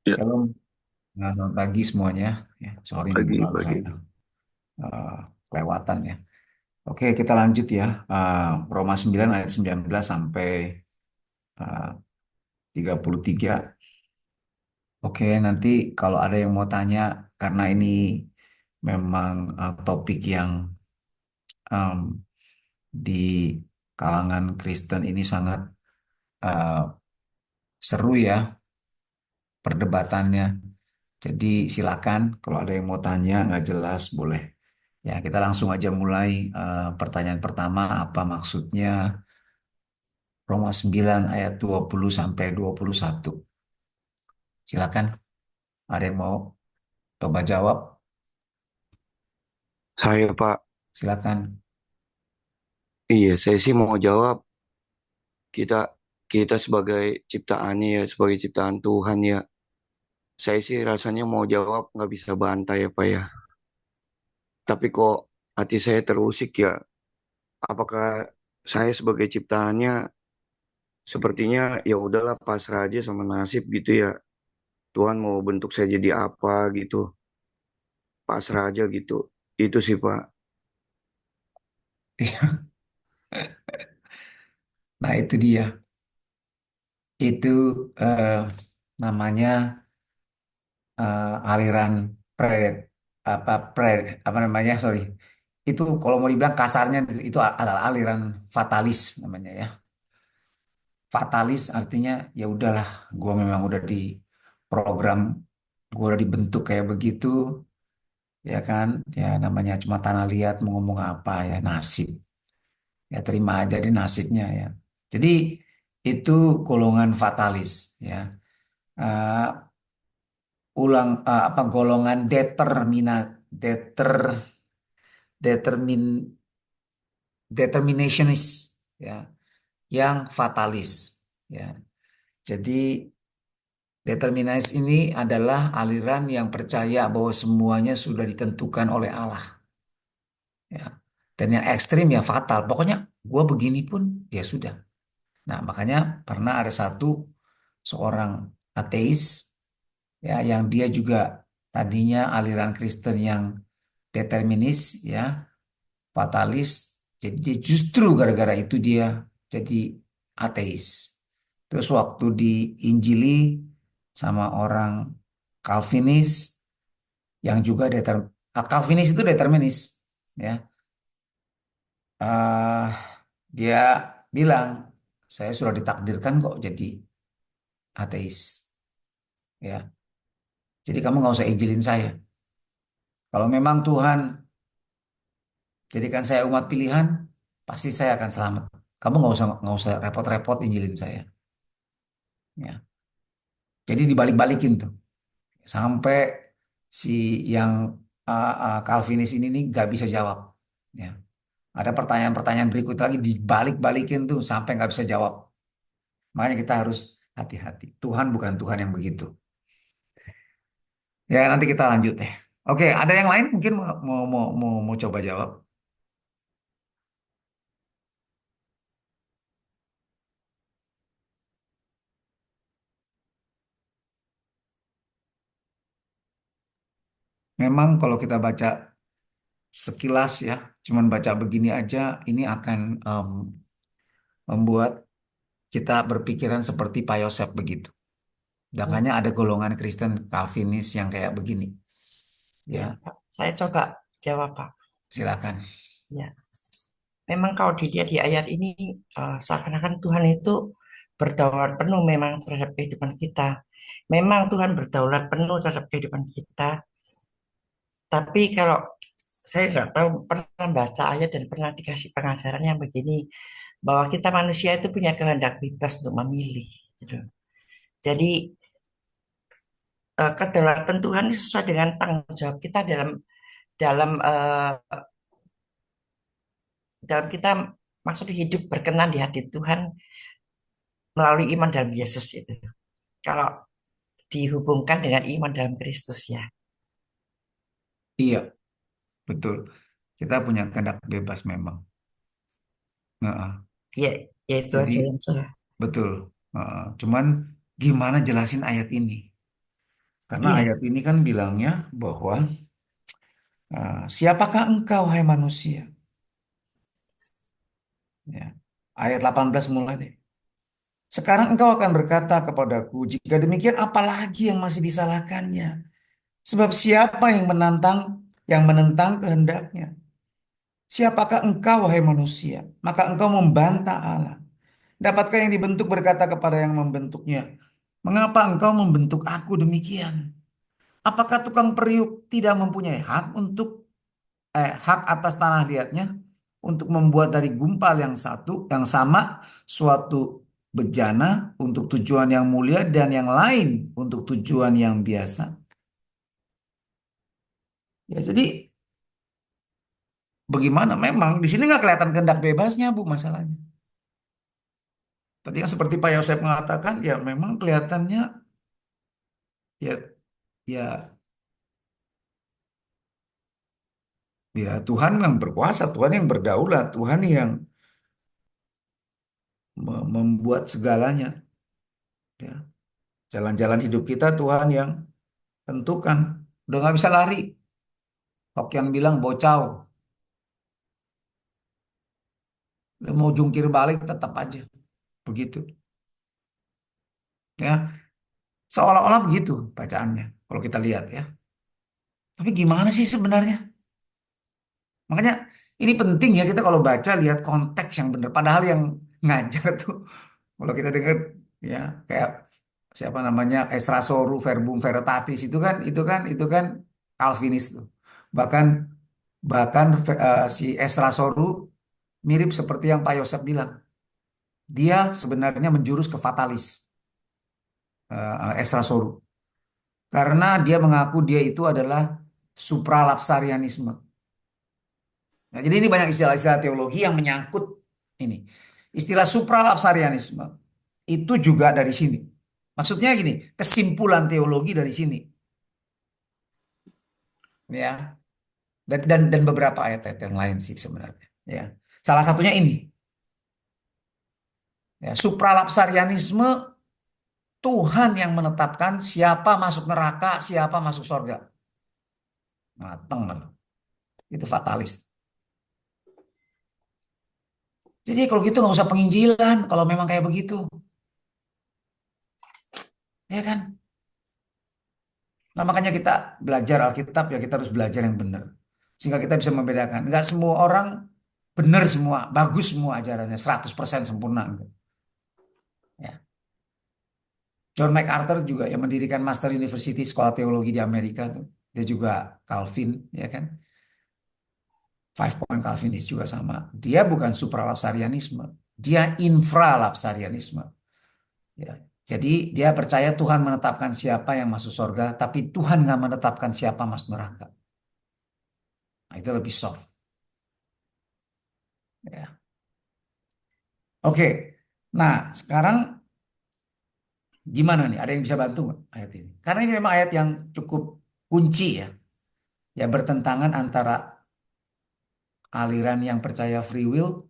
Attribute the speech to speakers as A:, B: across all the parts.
A: Ya,
B: Shalom, selamat pagi semuanya. Ya, sorry minggu lalu
A: pagi-pagi.
B: saya eh, kelewatan ya. Oke, kita lanjut ya. Roma 9 ayat 19 sampai eh, 33. Oke, nanti kalau ada yang mau tanya, karena ini memang topik yang em, di kalangan Kristen ini sangat eh, seru ya perdebatannya. Jadi silakan kalau ada yang mau tanya nggak jelas boleh. Ya, kita langsung aja mulai pertanyaan pertama apa maksudnya Roma 9 ayat 20 sampai 21. Silakan, ada yang mau coba jawab?
A: Saya Pak,
B: Silakan.
A: iya saya sih mau jawab kita kita sebagai ciptaannya ya, sebagai ciptaan Tuhan ya. Saya sih rasanya mau jawab nggak bisa bantai ya Pak ya. Tapi kok hati saya terusik ya. Apakah saya sebagai ciptaannya sepertinya ya udahlah pasrah aja sama nasib gitu ya. Tuhan mau bentuk saya jadi apa gitu. Pasrah aja gitu. Itu sih Pak.
B: Nah, itu dia. Itu eh, namanya aliran pre pre apa namanya? Sorry. Itu kalau mau dibilang kasarnya itu adalah aliran fatalis namanya ya. Fatalis artinya ya udahlah, gue memang udah di program, gue udah dibentuk kayak begitu, ya kan? Ya namanya cuma tanah liat mau ngomong apa ya nasib, ya terima aja di nasibnya ya. Jadi itu golongan fatalis, ya. Eh, apa golongan deter determin determinationist, ya, yang fatalis, ya. Jadi determinis ini adalah aliran yang percaya bahwa semuanya sudah ditentukan oleh Allah. Ya. Dan yang ekstrim ya fatal. Pokoknya gue begini pun ya sudah. Nah makanya pernah ada seorang ateis ya yang dia juga tadinya aliran Kristen yang determinis ya fatalis. Jadi dia justru gara-gara itu dia jadi ateis. Terus waktu diinjili sama orang Calvinis yang juga Calvinis itu determinis, ya. eh Dia bilang saya sudah ditakdirkan kok jadi ateis, ya. Jadi kamu nggak usah injilin saya. Kalau memang Tuhan jadikan saya umat pilihan, pasti saya akan selamat. Kamu nggak usah repot-repot injilin saya, ya. Jadi dibalik-balikin tuh sampai si yang Calvinis ini nih nggak bisa jawab, ya. Ada pertanyaan-pertanyaan berikut lagi dibalik-balikin tuh sampai nggak bisa jawab. Makanya kita harus hati-hati. Tuhan bukan Tuhan yang begitu. Ya nanti kita lanjut deh. Oke, ada yang lain mungkin mau coba jawab. Memang kalau kita baca sekilas ya, cuman baca begini aja, ini akan membuat kita berpikiran seperti Pak Yosef begitu.
C: Ya,
B: Makanya ada golongan Kristen Calvinis yang kayak begini.
C: ya,
B: Ya,
C: Pak. Saya coba jawab, Pak.
B: silakan.
C: Ya, memang kalau dilihat di ayat ini, seakan-akan Tuhan itu berdaulat penuh memang terhadap kehidupan kita. Memang Tuhan berdaulat penuh terhadap kehidupan kita. Tapi kalau saya nggak tahu pernah baca ayat dan pernah dikasih pengajaran yang begini, bahwa kita manusia itu punya kehendak bebas untuk memilih. Gitu. Jadi kedaulatan Tuhan ini sesuai dengan tanggung jawab kita dalam dalam dalam kita maksud hidup berkenan di hati Tuhan melalui iman dalam Yesus itu. Kalau dihubungkan dengan iman dalam Kristus ya.
B: Iya, betul. Kita punya kehendak bebas memang. Heeh.
C: Ya, ya itu
B: Jadi
C: aja yang saya.
B: betul. Heeh. Cuman gimana jelasin ayat ini? Karena
C: Iya,
B: ayat ini kan bilangnya bahwa siapakah engkau hai manusia? Ya. Ayat 18 mulai deh. Sekarang engkau akan berkata kepadaku, jika demikian apalagi yang masih disalahkannya? Sebab siapa yang menentang kehendaknya? Siapakah engkau wahai manusia? Maka engkau membantah Allah. Dapatkah yang dibentuk berkata kepada yang membentuknya, mengapa engkau membentuk aku demikian? Apakah tukang periuk tidak mempunyai hak atas tanah liatnya untuk membuat dari gumpal yang satu yang sama suatu bejana untuk tujuan yang mulia dan yang lain untuk tujuan yang biasa. Ya, jadi bagaimana? Memang di sini nggak kelihatan kehendak bebasnya, Bu, masalahnya. Tadi yang seperti Pak Yosef mengatakan, ya memang kelihatannya ya ya ya Tuhan yang berkuasa, Tuhan yang berdaulat, Tuhan yang membuat segalanya. Ya. Jalan-jalan hidup kita Tuhan yang tentukan. Udah nggak bisa lari. Hokian bilang bocau. Lu mau jungkir balik tetap aja. Begitu. Ya. Seolah-olah begitu bacaannya. Kalau kita lihat ya. Tapi gimana sih sebenarnya? Makanya ini penting ya kita kalau baca lihat konteks yang benar. Padahal yang ngajar tuh kalau kita dengar ya kayak siapa namanya Esra Soru Verbum Veritatis itu kan Calvinis tuh. Bahkan bahkan si Esra Soru mirip seperti yang Pak Yosef bilang. Dia sebenarnya menjurus ke fatalis, Esra Soru. Karena dia mengaku dia itu adalah supralapsarianisme. Nah, jadi ini banyak istilah-istilah teologi yang menyangkut ini. Istilah supralapsarianisme itu juga dari sini. Maksudnya gini, kesimpulan teologi dari sini, ya. Dan beberapa ayat-ayat yang lain sih sebenarnya, ya. Salah satunya ini, ya, supralapsarianisme Tuhan yang menetapkan siapa masuk neraka, siapa masuk surga. Mateng kan. Itu fatalis. Jadi kalau gitu nggak usah penginjilan kalau memang kayak begitu, ya kan? Nah, makanya kita belajar Alkitab ya kita harus belajar yang benar. Sehingga kita bisa membedakan. Enggak semua orang benar semua, bagus semua ajarannya, 100% sempurna. Enggak. Ya. John MacArthur juga yang mendirikan Master University Sekolah Teologi di Amerika tuh. Dia juga Calvin, ya kan? Five Point Calvinis juga sama. Dia bukan supralapsarianisme, dia infralapsarianisme. Ya. Jadi dia percaya Tuhan menetapkan siapa yang masuk surga, tapi Tuhan nggak menetapkan siapa masuk neraka. Nah, itu lebih soft. Ya. Oke, nah sekarang gimana nih? Ada yang bisa bantu nggak ayat ini? Karena ini memang ayat yang cukup kunci ya, ya bertentangan antara aliran yang percaya free will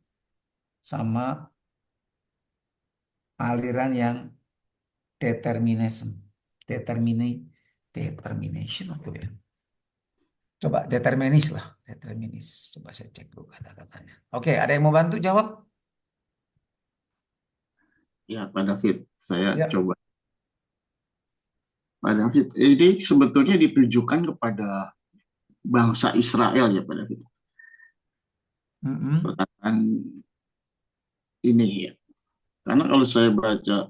B: sama aliran yang determinism, determination apa ya? Coba determinis lah, determinis. Coba saya cek dulu kata-katanya. Oke, ada yang mau bantu jawab?
D: Ya, Pak David, saya
B: Ya.
D: coba. Pak David, ini sebetulnya ditujukan kepada bangsa Israel ya, Pak David.
B: Mm-mm.
D: Perkataan ini ya. Karena kalau saya baca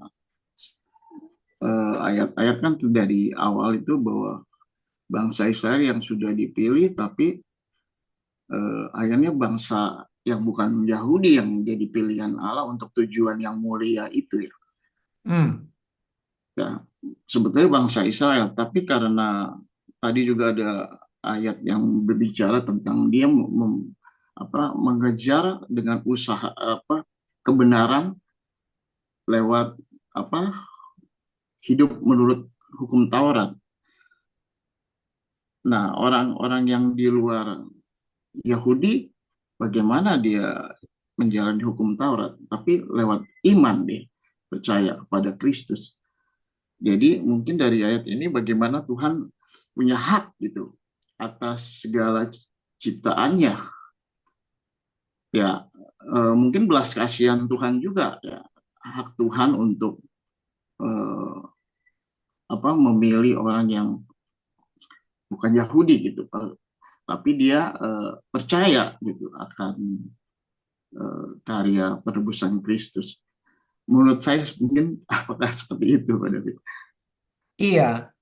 D: ayat-ayat kan dari awal itu bahwa bangsa Israel yang sudah dipilih, tapi akhirnya bangsa yang bukan Yahudi yang jadi pilihan Allah untuk tujuan yang mulia itu ya.
B: Mm.
D: Ya, sebetulnya bangsa Israel, tapi karena tadi juga ada ayat yang berbicara tentang dia mengejar dengan usaha kebenaran lewat apa hidup menurut hukum Taurat. Nah, orang-orang yang di luar Yahudi bagaimana dia menjalani hukum Taurat, tapi lewat iman dia percaya pada Kristus. Jadi mungkin dari ayat ini bagaimana Tuhan punya hak gitu atas segala ciptaannya. Ya, mungkin belas kasihan Tuhan juga ya, hak Tuhan untuk eh, memilih orang yang bukan Yahudi gitu, tapi dia percaya gitu akan karya penebusan Kristus. Menurut saya mungkin apakah seperti itu, Pak David?
B: Iya,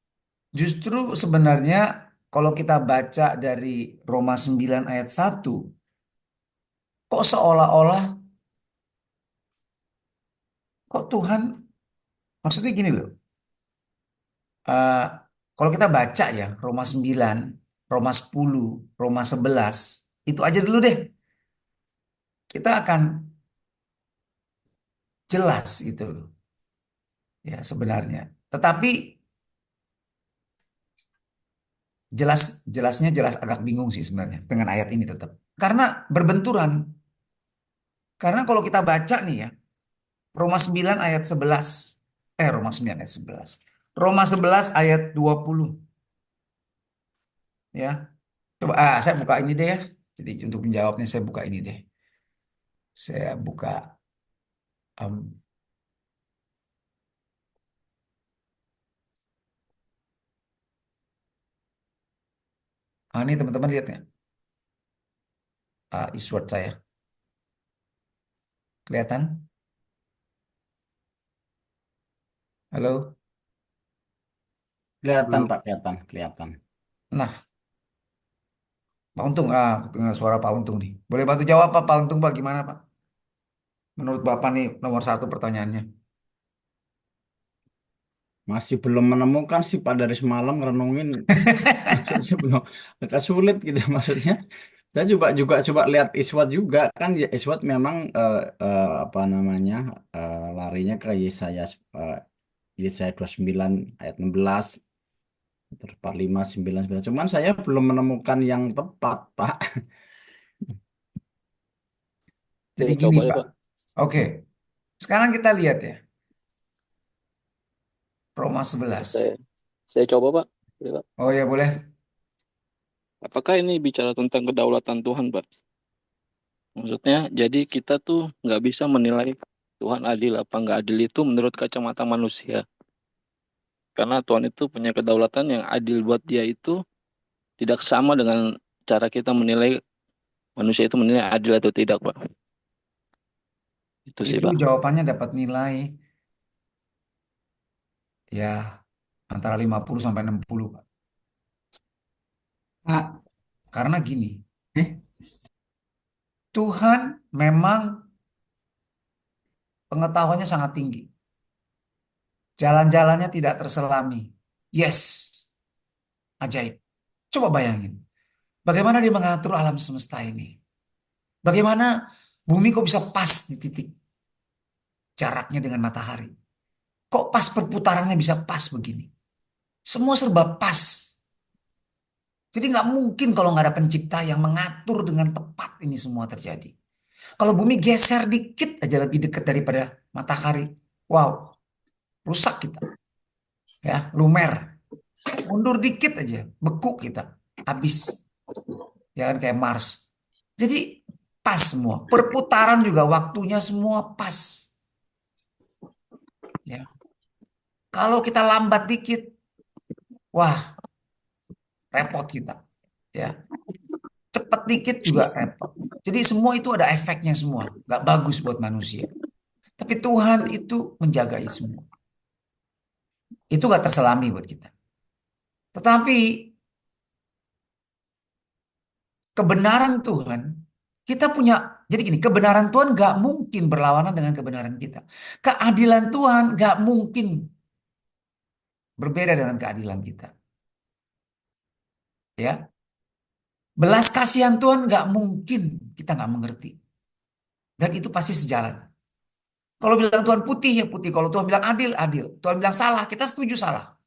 B: justru sebenarnya kalau kita baca dari Roma 9 ayat 1, kok seolah-olah kok Tuhan, maksudnya gini loh. eh, Kalau kita baca ya Roma 9, Roma 10, Roma 11, itu aja dulu deh. Kita akan jelas gitu loh. Ya sebenarnya. Tetapi jelasnya jelas agak bingung sih sebenarnya dengan ayat ini tetap. Karena berbenturan. Karena kalau kita baca nih ya, Roma 9 ayat 11. Roma 9 ayat 11. Roma 11 ayat 20. Ya. Coba, saya buka ini deh ya. Jadi untuk menjawabnya saya buka ini deh. Saya buka, em, ini teman-teman lihat nggak? Isword saya. Kelihatan? Halo?
E: Kelihatan
D: Halo.
E: Pak, kelihatan, kelihatan.
B: Nah, Pak Untung, dengar suara Pak Untung nih. Boleh bantu jawab Pak Untung Pak, gimana Pak? Menurut Bapak nih nomor satu pertanyaannya.
E: Masih belum menemukan sih Pak dari semalam ngerenungin, maksudnya belum, agak sulit gitu maksudnya. Saya juga juga coba lihat Iswat juga kan, ya Iswat memang apa namanya, larinya ke Yesaya, eh, Yesaya 29 ayat 16 terus 45 99. Cuman saya belum menemukan yang tepat Pak.
B: Jadi
F: Saya
B: gini
F: coba ya,
B: Pak.
F: Pak.
B: Oke, sekarang kita lihat ya. Roma
F: Saya
B: 11.
F: saya coba, Pak. Ya, Pak.
B: Oh ya boleh.
F: Apakah ini bicara tentang kedaulatan Tuhan, Pak? Maksudnya, jadi kita tuh nggak bisa menilai Tuhan adil apa nggak adil itu menurut kacamata manusia. Karena Tuhan itu punya kedaulatan yang adil buat dia itu tidak sama dengan cara kita menilai manusia itu menilai adil atau tidak, Pak. Itu sih,
B: Itu
F: Pak.
B: jawabannya dapat nilai ya antara 50 sampai 60 Pak.
G: Pak,
B: Karena gini,
G: eh,
B: Tuhan memang pengetahuannya sangat tinggi. Jalan-jalannya tidak terselami. Yes, ajaib. Coba bayangin. Bagaimana dia mengatur alam semesta ini? Bagaimana bumi kok bisa pas di titik jaraknya dengan matahari? Kok pas perputarannya bisa pas begini? Semua serba pas. Jadi nggak mungkin kalau nggak ada pencipta yang mengatur dengan tepat ini semua terjadi. Kalau bumi geser dikit aja lebih dekat daripada matahari, wow, rusak kita. Ya, lumer. Mundur dikit aja, beku kita. Habis. Ya kan kayak Mars. Jadi pas semua. Perputaran juga waktunya semua pas. Ya. Kalau kita lambat dikit, wah, repot kita. Ya. Cepat dikit juga repot. Jadi semua itu ada efeknya semua. Nggak bagus buat manusia. Tapi Tuhan itu menjaga itu semua. Itu nggak terselami buat kita. Tetapi kebenaran Tuhan, kita punya, jadi gini, kebenaran Tuhan nggak mungkin berlawanan dengan kebenaran kita. Keadilan Tuhan nggak mungkin berbeda dengan keadilan kita. Ya, belas kasihan Tuhan nggak mungkin kita nggak mengerti. Dan itu pasti sejalan. Kalau bilang Tuhan putih ya putih. Kalau Tuhan bilang adil, adil. Tuhan bilang salah, kita setuju salah.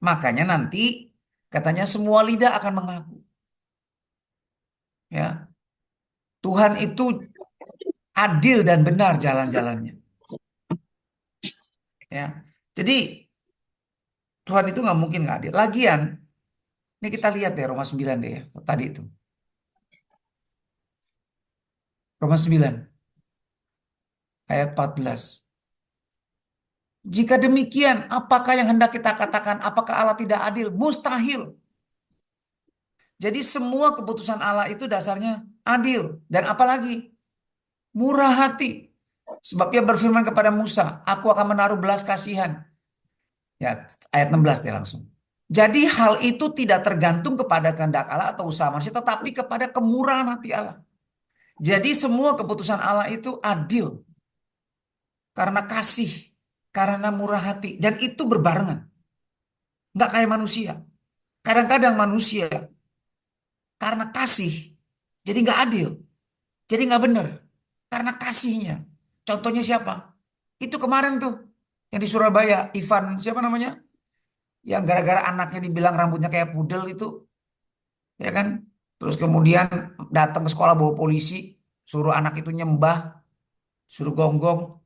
B: Makanya nanti katanya semua lidah akan mengaku. Ya, Tuhan itu adil dan benar jalan-jalannya. Ya, jadi Tuhan itu nggak mungkin nggak adil. Lagian, ini kita lihat deh Roma 9 deh ya, tadi itu. Roma 9 ayat 14. Jika demikian, apakah yang hendak kita katakan? Apakah Allah tidak adil? Mustahil. Jadi semua keputusan Allah itu dasarnya adil. Dan apalagi murah hati. Sebab ia berfirman kepada Musa, aku akan menaruh belas kasihan. Ya, ayat 16 deh langsung. Jadi hal itu tidak tergantung kepada kehendak Allah atau usaha manusia, tetapi kepada kemurahan hati Allah. Jadi semua keputusan Allah itu adil. Karena kasih, karena murah hati. Dan itu berbarengan. Nggak kayak manusia. Kadang-kadang manusia karena kasih, jadi nggak adil. Jadi nggak benar. Karena kasihnya. Contohnya siapa? Itu kemarin tuh. Yang di Surabaya, Ivan, siapa namanya? Yang gara-gara anaknya dibilang rambutnya kayak pudel itu. Ya kan? Terus kemudian datang ke sekolah bawa polisi. Suruh anak itu nyembah. Suruh gonggong.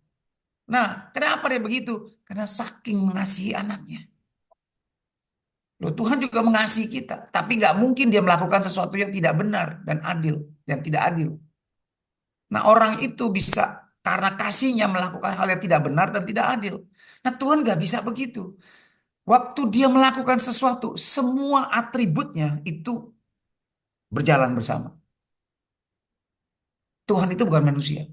B: Nah, kenapa dia begitu? Karena saking mengasihi anaknya. Loh, Tuhan juga mengasihi kita. Tapi nggak mungkin dia melakukan sesuatu yang tidak benar dan adil. Dan tidak adil. Nah, orang itu bisa karena kasihnya melakukan hal yang tidak benar dan tidak adil. Nah, Tuhan nggak bisa begitu. Waktu dia melakukan sesuatu, semua atributnya itu berjalan bersama. Tuhan itu bukan manusia.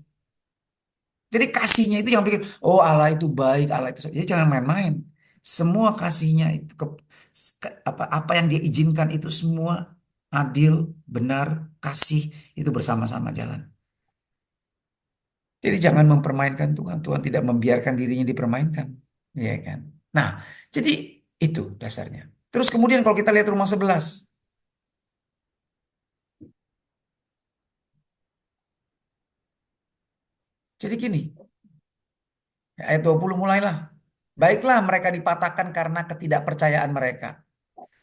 B: Jadi kasihnya itu yang bikin, oh Allah itu baik, Allah itu. Jadi jangan main-main. Semua kasihnya itu apa yang dia izinkan itu semua adil, benar, kasih itu bersama-sama jalan. Jadi jangan mempermainkan Tuhan. Tuhan tidak membiarkan dirinya dipermainkan. Iya kan? Nah, jadi itu dasarnya. Terus kemudian kalau kita lihat Roma 11. Jadi gini, ayat 20 mulailah. Baiklah mereka dipatahkan karena ketidakpercayaan mereka.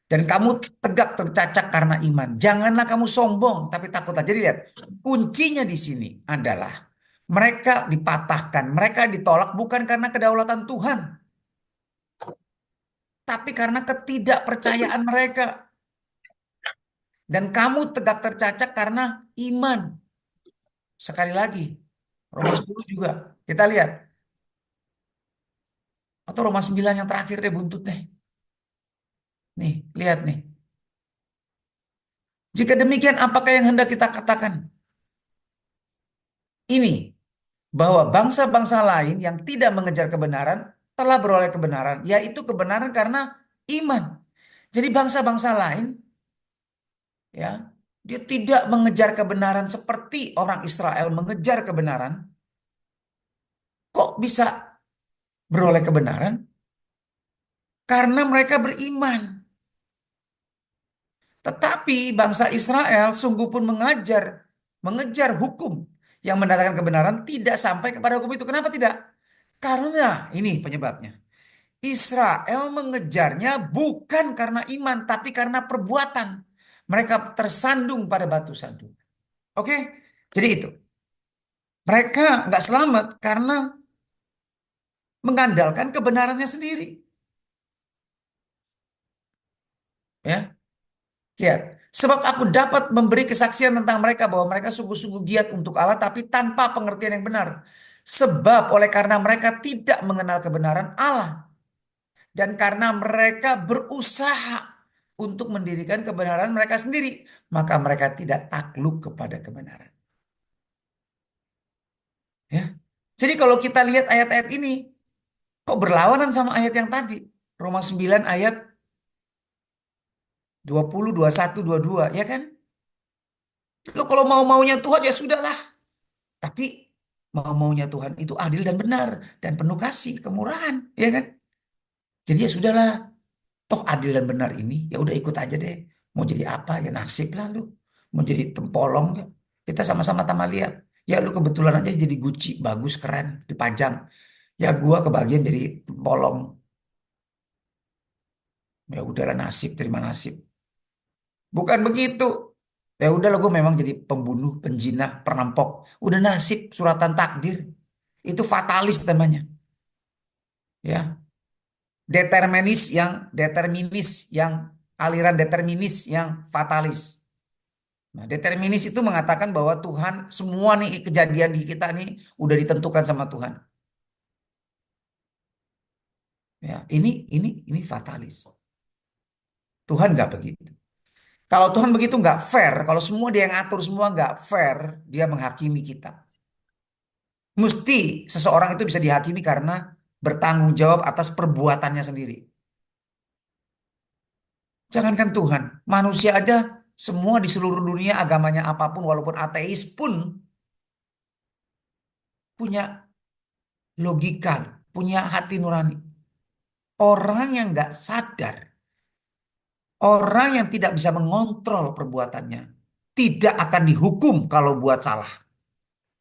B: Dan kamu tegak tercacak karena iman. Janganlah kamu sombong, tapi takutlah. Jadi lihat, kuncinya di sini adalah mereka dipatahkan, mereka ditolak bukan karena kedaulatan Tuhan, tapi karena ketidakpercayaan mereka. Dan kamu tegak tercacak karena iman. Sekali lagi, Roma 10 juga. Kita lihat. Atau Roma 9 yang terakhir deh buntut deh. Nih, lihat nih. Jika demikian, apakah yang hendak kita katakan? Ini, bahwa bangsa-bangsa lain yang tidak mengejar kebenaran telah beroleh kebenaran, yaitu kebenaran karena iman. Jadi bangsa-bangsa lain, ya, dia tidak mengejar kebenaran seperti orang Israel mengejar kebenaran. Kok bisa beroleh kebenaran? Karena mereka beriman. Tetapi bangsa Israel sungguh pun mengejar hukum yang mendatangkan kebenaran tidak sampai kepada hukum itu. Kenapa tidak? Karena ini penyebabnya. Israel mengejarnya bukan karena iman, tapi karena perbuatan. Mereka tersandung pada batu sandung. Oke? Jadi itu. Mereka nggak selamat karena mengandalkan kebenarannya sendiri. Ya, lihat. Sebab aku dapat memberi kesaksian tentang mereka bahwa mereka sungguh-sungguh giat untuk Allah, tapi tanpa pengertian yang benar. Sebab oleh karena mereka tidak mengenal kebenaran Allah. Dan karena mereka berusaha untuk mendirikan kebenaran mereka sendiri, maka mereka tidak takluk kepada kebenaran. Ya. Jadi kalau kita lihat ayat-ayat ini, kok berlawanan sama ayat yang tadi? Roma 9 ayat 20, 21, 22, ya kan? Lo kalau mau-maunya Tuhan ya sudahlah. Tapi mau-maunya Tuhan itu adil dan benar dan penuh kasih, kemurahan, ya kan? Jadi ya sudahlah. Toh adil dan benar ini, ya udah ikut aja deh. Mau jadi apa ya nasib lah lu. Mau jadi tempolong ya. Kita sama-sama sama lihat. Ya lu kebetulan aja jadi Gucci, bagus, keren, dipajang. Ya gua kebagian jadi tempolong. Ya udahlah nasib, terima nasib. Bukan begitu. Ya udahlah gue memang jadi pembunuh, penjinah, perampok. Udah nasib, suratan takdir. Itu fatalis namanya. Ya. determinis yang aliran determinis yang fatalis. Nah, determinis itu mengatakan bahwa Tuhan semua nih kejadian di kita nih udah ditentukan sama Tuhan. Ya, ini fatalis. Tuhan nggak begitu. Kalau Tuhan begitu nggak fair, kalau semua dia yang atur semua nggak fair, dia menghakimi kita. Mesti seseorang itu bisa dihakimi karena bertanggung jawab atas perbuatannya sendiri. Jangankan Tuhan, manusia aja semua di seluruh dunia agamanya apapun walaupun ateis pun punya logika, punya hati nurani. Orang yang nggak sadar, orang yang tidak bisa mengontrol perbuatannya, tidak akan dihukum kalau buat salah.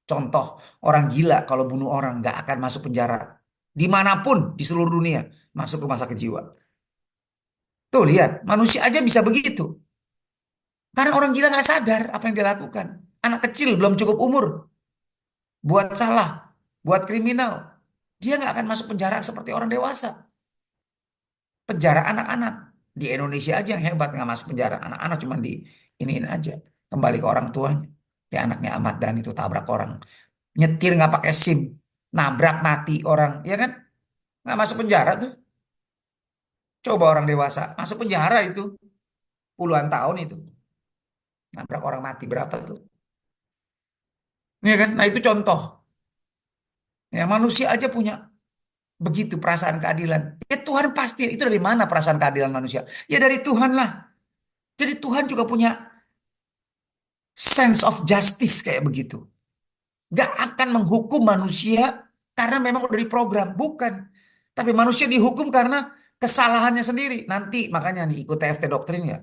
B: Contoh, orang gila kalau bunuh orang nggak akan masuk penjara. Dimanapun di seluruh dunia, masuk rumah sakit jiwa. Tuh lihat, manusia aja bisa begitu. Karena orang gila nggak sadar apa yang dia lakukan. Anak kecil belum cukup umur, buat salah, buat kriminal. Dia nggak akan masuk penjara seperti orang dewasa. Penjara anak-anak. Di Indonesia aja yang hebat nggak masuk penjara. Anak-anak cuma di iniin aja. Kembali ke orang tuanya. Kayak anaknya Ahmad Dhani itu tabrak orang. Nyetir nggak pakai SIM. Nabrak mati orang. Ya kan? Nggak masuk penjara tuh. Coba orang dewasa. Masuk penjara itu. Puluhan tahun itu. Nabrak orang mati berapa tuh. Ya kan? Nah itu contoh. Ya manusia aja punya begitu perasaan keadilan. Ya Tuhan pasti. Itu dari mana perasaan keadilan manusia? Ya dari Tuhan lah. Jadi Tuhan juga punya sense of justice kayak begitu. Gak akan menghukum manusia karena memang udah diprogram. Bukan. Tapi manusia dihukum karena kesalahannya sendiri. Nanti makanya nih ikut TFT doktrin ya.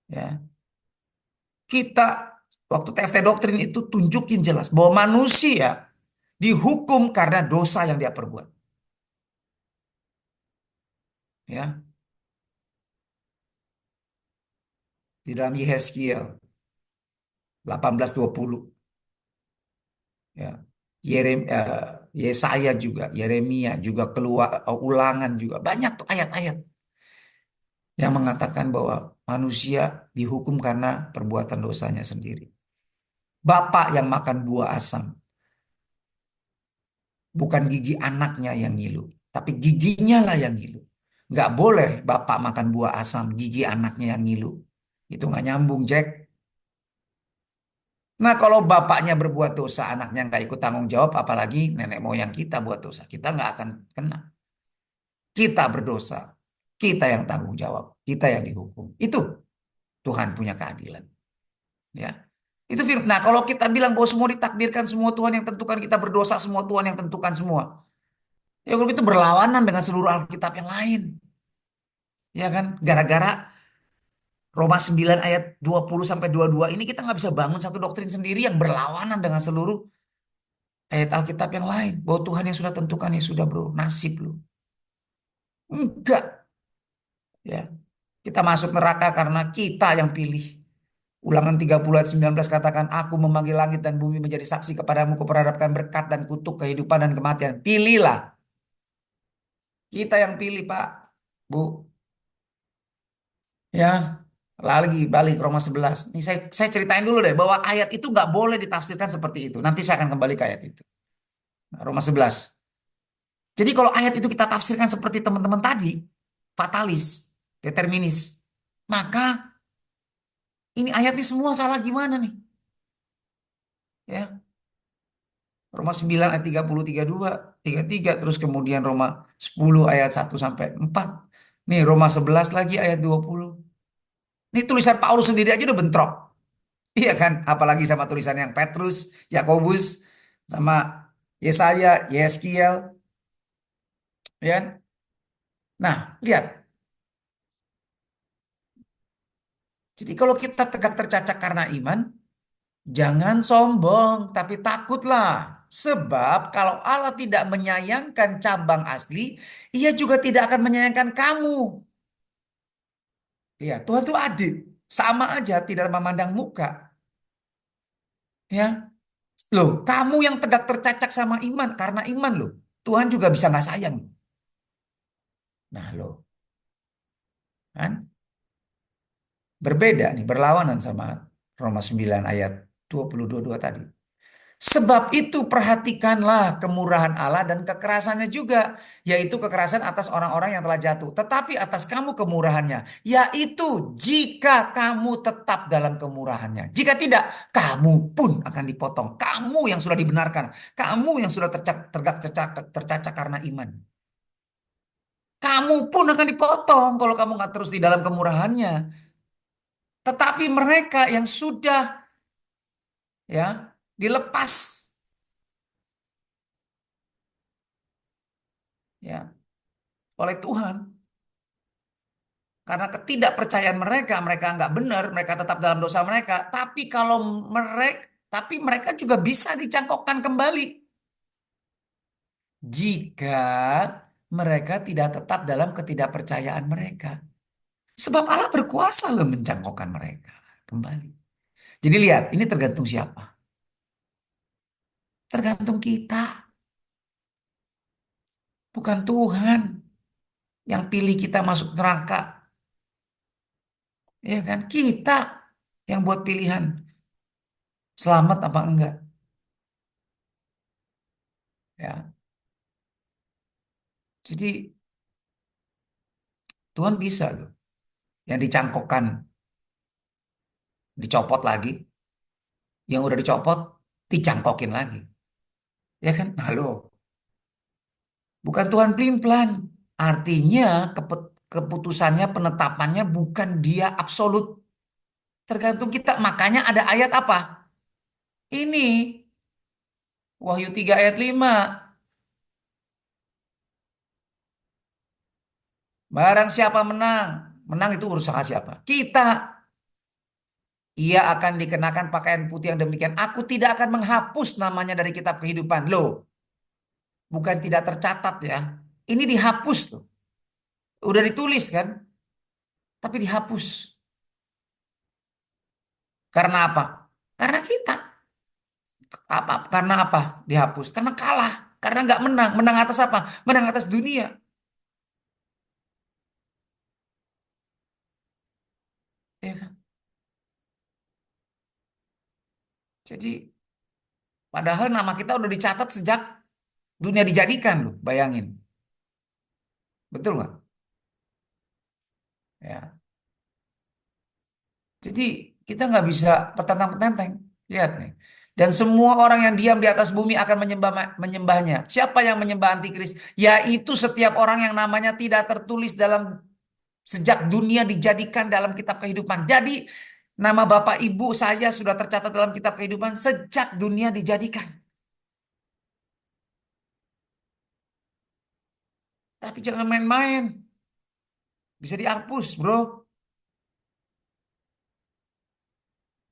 B: Ya. Kita waktu TFT doktrin itu tunjukin jelas bahwa manusia dihukum karena dosa yang dia perbuat. Ya. Di dalam Yehezkiel 18:20. Ya. Yesaya juga, Yeremia juga keluar, ulangan juga. Banyak tuh ayat-ayat yang mengatakan bahwa manusia dihukum karena perbuatan dosanya sendiri. Bapak yang makan buah asam, bukan gigi anaknya yang ngilu, tapi giginya lah yang ngilu. Nggak boleh bapak makan buah asam, gigi anaknya yang ngilu. Itu nggak nyambung, Jack. Nah, kalau bapaknya berbuat dosa, anaknya nggak ikut tanggung jawab, apalagi nenek moyang kita buat dosa, kita nggak akan kena. Kita berdosa, kita yang tanggung jawab, kita yang dihukum. Itu Tuhan punya keadilan. Ya. Itu firman. Nah, kalau kita bilang bahwa semua ditakdirkan, semua Tuhan yang tentukan kita berdosa, semua Tuhan yang tentukan semua. Ya kalau itu berlawanan dengan seluruh Alkitab yang lain. Ya kan? Gara-gara Roma 9 ayat 20 sampai 22 ini kita nggak bisa bangun satu doktrin sendiri yang berlawanan dengan seluruh ayat Alkitab yang lain. Bahwa Tuhan yang sudah tentukan ya sudah bro, nasib lu. Enggak. Ya. Kita masuk neraka karena kita yang pilih. Ulangan 30 ayat 19 katakan, aku memanggil langit dan bumi menjadi saksi kepadamu, kuperhadapkan berkat dan kutuk, kehidupan dan kematian. Pilihlah. Kita yang pilih, Pak. Bu. Ya, lagi balik Roma 11. Nih saya ceritain dulu deh bahwa ayat itu nggak boleh ditafsirkan seperti itu. Nanti saya akan kembali ke ayat itu. Nah, Roma 11. Jadi kalau ayat itu kita tafsirkan seperti teman-teman tadi, fatalis, determinis, maka ini ayat ini semua salah gimana nih? Ya, Roma 9 ayat 30, 32, 33, terus kemudian Roma 10 ayat 1 sampai 4. Nih Roma 11 lagi ayat 20. Ini tulisan Paulus sendiri aja udah bentrok. Iya kan? Apalagi sama tulisan yang Petrus, Yakobus, sama Yesaya, Yeskiel. Ya kan? Nah, lihat. Jadi kalau kita tegak tercacak karena iman, jangan sombong, tapi takutlah. Sebab kalau Allah tidak menyayangkan cabang asli, Ia juga tidak akan menyayangkan kamu. Ya, Tuhan itu adil. Sama aja, tidak memandang muka. Ya, loh, kamu yang tegak tercacak sama iman karena iman loh. Tuhan juga bisa nggak sayang. Nah, loh, kan? Berbeda nih, berlawanan sama Roma 9 ayat 22 tadi. Sebab itu perhatikanlah kemurahan Allah dan kekerasannya juga, yaitu kekerasan atas orang-orang yang telah jatuh. Tetapi atas kamu kemurahannya, yaitu jika kamu tetap dalam kemurahannya. Jika tidak, kamu pun akan dipotong. Kamu yang sudah dibenarkan, kamu yang sudah tercacat karena iman. Kamu pun akan dipotong kalau kamu nggak terus di dalam kemurahannya. Tetapi mereka yang sudah ya dilepas ya oleh Tuhan karena ketidakpercayaan mereka, mereka nggak benar, mereka tetap dalam dosa mereka. Tapi mereka juga bisa dicangkokkan kembali jika mereka tidak tetap dalam ketidakpercayaan mereka. Sebab Allah berkuasa loh mencangkokkan mereka kembali. Jadi lihat, ini tergantung siapa? Tergantung kita, bukan Tuhan yang pilih kita masuk neraka. Ya kan? Kita yang buat pilihan selamat apa enggak. Ya. Jadi Tuhan bisa loh. Yang dicangkokkan dicopot lagi, yang udah dicopot dicangkokin lagi. Ya kan? Nah, loh, bukan Tuhan pelin-pelan. Artinya keputusannya, penetapannya bukan dia absolut. Tergantung kita. Makanya ada ayat apa? Ini Wahyu 3 ayat 5. Barang siapa menang, menang itu urusan siapa? Kita. Ia akan dikenakan pakaian putih yang demikian. Aku tidak akan menghapus namanya dari kitab kehidupan. Loh, bukan tidak tercatat ya. Ini dihapus tuh. Udah ditulis kan, tapi dihapus. Karena apa? Karena kita. Karena apa? Dihapus. Karena kalah. Karena nggak menang. Menang atas apa? Menang atas dunia. Ya kan? Jadi, padahal nama kita udah dicatat sejak dunia dijadikan loh. Bayangin. Betul nggak? Ya. Jadi kita nggak bisa petantang-petantang. Lihat nih. Dan semua orang yang diam di atas bumi akan menyembahnya. Siapa yang menyembah antikris? Yaitu setiap orang yang namanya tidak tertulis dalam sejak dunia dijadikan dalam kitab kehidupan. Jadi nama Bapak Ibu saya sudah tercatat dalam kitab kehidupan sejak dunia dijadikan. Tapi jangan main-main. Bisa dihapus, bro.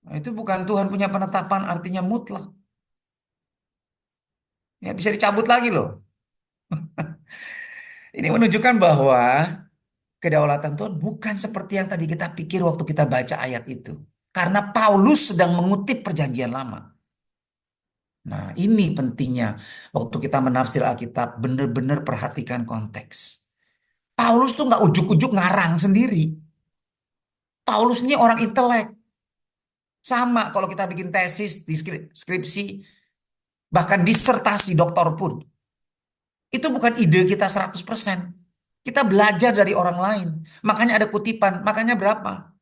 B: Nah, itu bukan Tuhan punya penetapan artinya mutlak. Ya, bisa dicabut lagi loh. Ini menunjukkan bahwa kedaulatan Tuhan bukan seperti yang tadi kita pikir waktu kita baca ayat itu. Karena Paulus sedang mengutip perjanjian lama. Nah, ini pentingnya waktu kita menafsir Alkitab, benar-benar perhatikan konteks. Paulus tuh nggak ujuk-ujuk ngarang sendiri. Paulus ini orang intelek. Sama kalau kita bikin tesis, skripsi, bahkan disertasi doktor pun. Itu bukan ide kita 100%. Kita belajar dari orang lain. Makanya ada kutipan. Makanya berapa?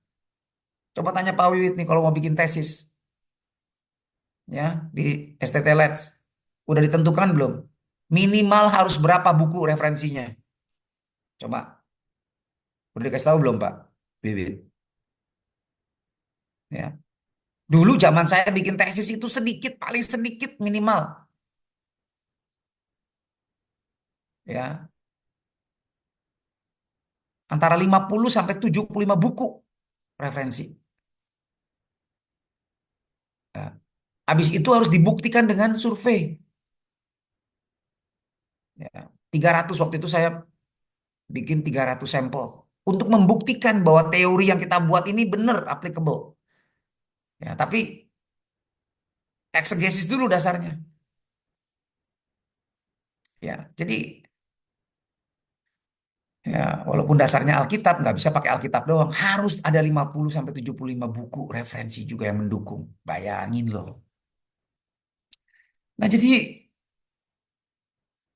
B: Coba tanya Pak Wiwit nih kalau mau bikin tesis. Ya, di STT Labs. Udah ditentukan belum? Minimal harus berapa buku referensinya? Coba. Udah dikasih tahu belum Pak Wiwit? Ya. Dulu zaman saya bikin tesis itu sedikit, paling sedikit minimal. Ya, antara 50 sampai 75 buku referensi. Ya. Habis itu harus dibuktikan dengan survei. Ya. 300 waktu itu saya bikin 300 sampel untuk membuktikan bahwa teori yang kita buat ini benar applicable. Ya, tapi eksegesis dulu dasarnya. Ya, jadi Ya, walaupun dasarnya Alkitab, nggak bisa pakai Alkitab doang. Harus ada 50 sampai 75 buku referensi juga yang mendukung. Bayangin loh. Nah, jadi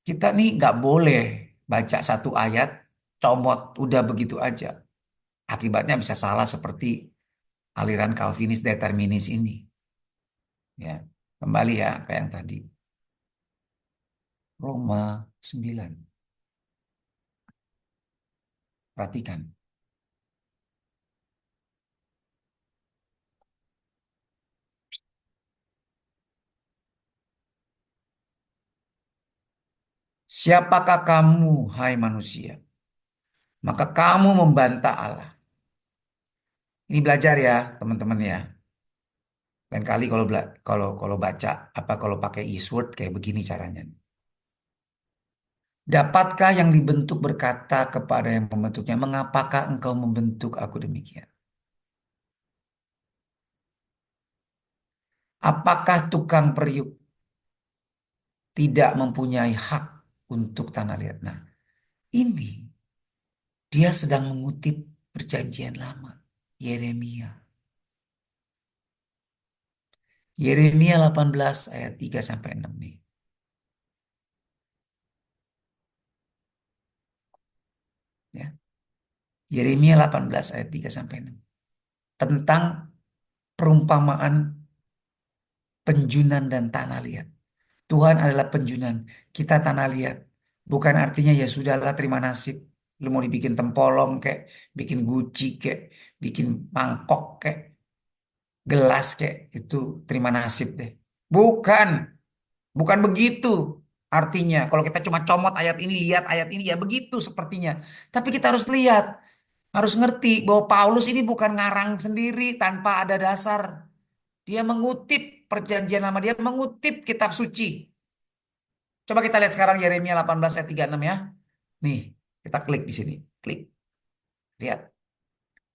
B: kita nih nggak boleh baca satu ayat, comot, udah begitu aja. Akibatnya bisa salah seperti aliran Calvinis determinis ini. Ya, kembali ya ke yang tadi. Roma 9. Perhatikan. Siapakah kamu, hai manusia? Maka kamu membantah Allah. Ini belajar ya, teman-teman ya. Lain kali kalau baca apa kalau pakai Eastword kayak begini caranya. Dapatkah yang dibentuk berkata kepada yang membentuknya, mengapakah engkau membentuk aku demikian? Apakah tukang periuk tidak mempunyai hak untuk tanah liat? Nah, ini dia sedang mengutip perjanjian lama. Yeremia. Yeremia 18 ayat 3 sampai 6 nih. Ya. Yeremia 18 ayat 3 sampai 6. Tentang perumpamaan penjunan dan tanah liat. Tuhan adalah penjunan, kita tanah liat. Bukan artinya ya sudahlah terima nasib. Lu mau dibikin tempolong kayak, bikin guci kayak, bikin mangkok kayak, gelas kayak, itu terima nasib deh. Bukan, bukan begitu. Artinya, kalau kita cuma comot ayat ini, lihat ayat ini, ya begitu sepertinya. Tapi kita harus lihat, harus ngerti bahwa Paulus ini bukan ngarang sendiri tanpa ada dasar. Dia mengutip perjanjian lama, dia mengutip kitab suci. Coba kita lihat sekarang Yeremia 18 ayat 36 ya. Nih, kita klik di sini. Klik. Lihat.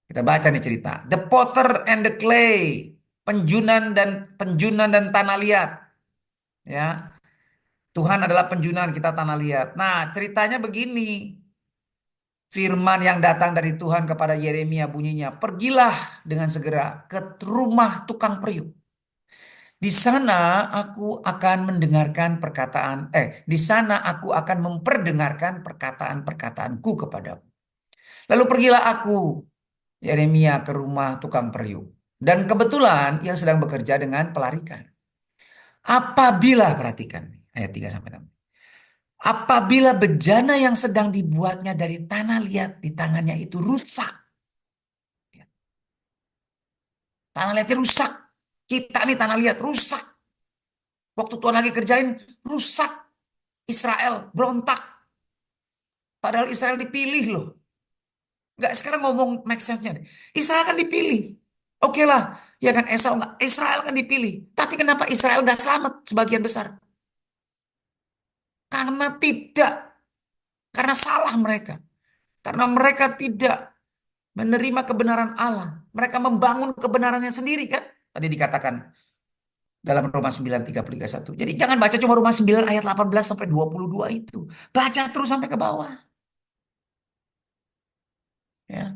B: Kita baca nih cerita. The potter and the clay. Penjunan dan tanah liat. Ya. Tuhan adalah penjunan, kita tanah liat. Nah, ceritanya begini. Firman yang datang dari Tuhan kepada Yeremia bunyinya, "Pergilah dengan segera ke rumah tukang periuk. Di sana aku akan mendengarkan di sana aku akan memperdengarkan perkataan-perkataanku kepadamu. Lalu pergilah aku, Yeremia, ke rumah tukang periuk. Dan kebetulan ia sedang bekerja dengan pelarikan. Apabila," perhatikan ayat 3 sampai 6. "Apabila bejana yang sedang dibuatnya dari tanah liat di tangannya itu rusak." Tanah liatnya rusak. Kita nih tanah liat rusak. Waktu Tuhan lagi kerjain, rusak. Israel berontak. Padahal Israel dipilih loh. Nggak, sekarang ngomong make sense-nya deh. Israel kan dipilih. Oke lah, ya kan Esau nggak. Israel kan dipilih. Tapi kenapa Israel nggak selamat sebagian besar? Karena tidak. Karena salah mereka. Karena mereka tidak menerima kebenaran Allah. Mereka membangun kebenarannya sendiri kan. Tadi dikatakan dalam Roma 9:30-31. Jadi jangan baca cuma Roma 9 ayat 18 sampai 22 itu. Baca terus sampai ke bawah. Ya.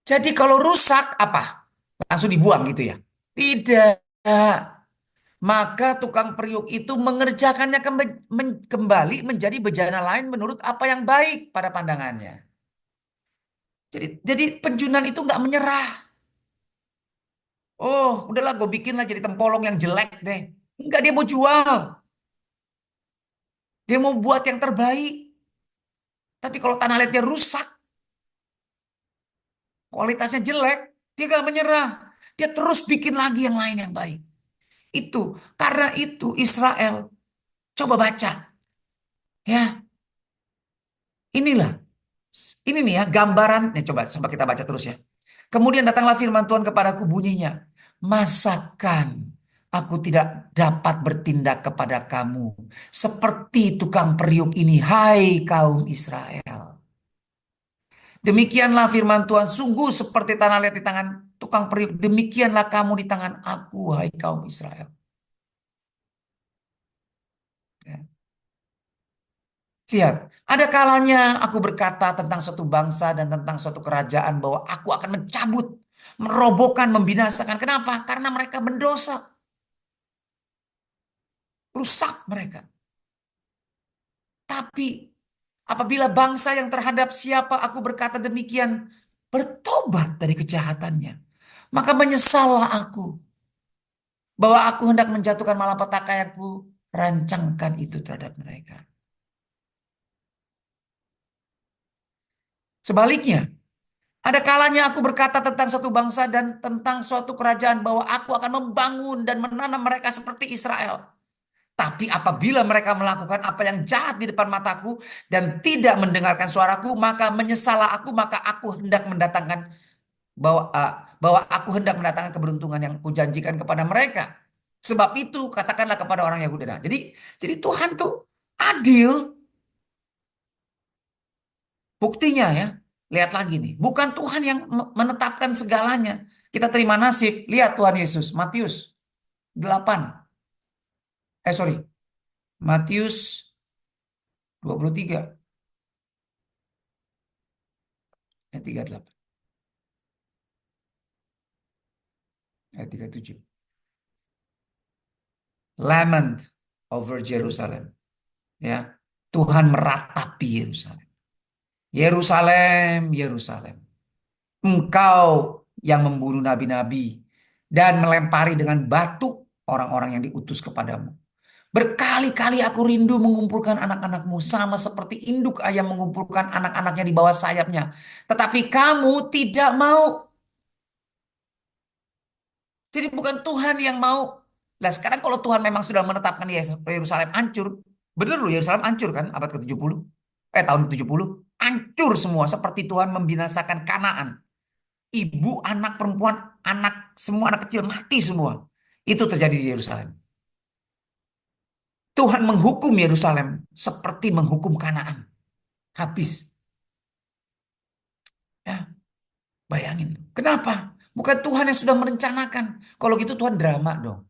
B: Jadi kalau rusak apa? Langsung dibuang gitu ya? Tidak. Maka tukang periuk itu mengerjakannya kembali menjadi bejana lain menurut apa yang baik pada pandangannya. Jadi penjunan itu nggak menyerah. Oh, udahlah gue bikinlah jadi tempolong yang jelek deh. Enggak, dia mau jual. Dia mau buat yang terbaik. Tapi kalau tanah liatnya rusak, kualitasnya jelek, dia gak menyerah. Dia terus bikin lagi yang lain yang baik. Karena itu Israel, coba baca. Ya, inilah. Ini nih ya gambaran. Coba kita baca terus ya. Kemudian datanglah firman Tuhan kepadaku bunyinya. Masakan aku tidak dapat bertindak kepada kamu seperti tukang periuk ini, hai kaum Israel. Demikianlah firman Tuhan, sungguh seperti tanah liat di tangan tukang periuk, demikianlah kamu di tangan aku, hai kaum Israel. Ya. Lihat, ada kalanya aku berkata tentang suatu bangsa dan tentang suatu kerajaan bahwa aku akan mencabut, merobohkan, membinasakan. Kenapa? Karena mereka mendosa, rusak mereka. Tapi apabila bangsa yang terhadap siapa aku berkata demikian bertobat dari kejahatannya, maka menyesallah aku bahwa aku hendak menjatuhkan malapetaka yang aku rancangkan itu terhadap mereka. Sebaliknya, ada kalanya aku berkata tentang satu bangsa dan tentang suatu kerajaan bahwa aku akan membangun dan menanam mereka seperti Israel. Tapi apabila mereka melakukan apa yang jahat di depan mataku dan tidak mendengarkan suaraku, maka menyesalah aku, maka aku hendak mendatangkan bahwa aku hendak mendatangkan keberuntungan yang kujanjikan kepada mereka. Sebab itu katakanlah kepada orang Yahudi. Nah, jadi Tuhan tuh adil. Buktinya ya, lihat lagi nih. Bukan Tuhan yang menetapkan segalanya. Kita terima nasib. Lihat Tuhan Yesus, Matius 8. Sorry, Matius 23 ayat 38. Ayat 37. Lament over Jerusalem. Ya, Tuhan meratapi Yerusalem. Yerusalem, Yerusalem. Engkau yang membunuh nabi-nabi dan melempari dengan batu orang-orang yang diutus kepadamu. Berkali-kali aku rindu mengumpulkan anak-anakmu sama seperti induk ayam mengumpulkan anak-anaknya di bawah sayapnya. Tetapi kamu tidak mau. Jadi bukan Tuhan yang mau. Nah sekarang kalau Tuhan memang sudah menetapkan Yerusalem hancur. Benar loh Yerusalem hancur kan abad ke-70. Tahun ke-70. Hancur semua seperti Tuhan membinasakan Kanaan. Ibu, anak, perempuan, anak, semua anak kecil mati semua. Itu terjadi di Yerusalem. Tuhan menghukum Yerusalem seperti menghukum Kanaan. Habis. Ya, bayangin. Kenapa? Bukan Tuhan yang sudah merencanakan. Kalau gitu Tuhan drama dong.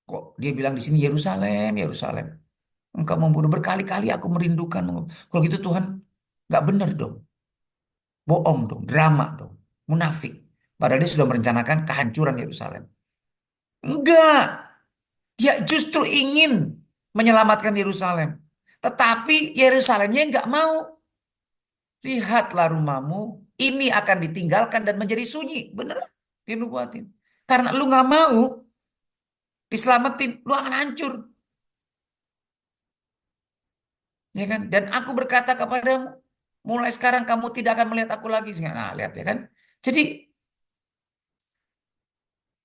B: Kok dia bilang di sini Yerusalem, Yerusalem. Engkau membunuh berkali-kali aku merindukan. Kalau gitu Tuhan nggak benar dong. Bohong dong, drama dong. Munafik. Padahal dia sudah merencanakan kehancuran Yerusalem. Enggak. Dia justru ingin menyelamatkan Yerusalem. Tetapi Yerusalemnya nggak mau. Lihatlah rumahmu, ini akan ditinggalkan dan menjadi sunyi. Bener, dinubuatin. Karena lu nggak mau diselamatin, lu akan hancur. Ya kan? Dan aku berkata kepadamu, mulai sekarang kamu tidak akan melihat aku lagi. Nah, lihat ya kan? Jadi,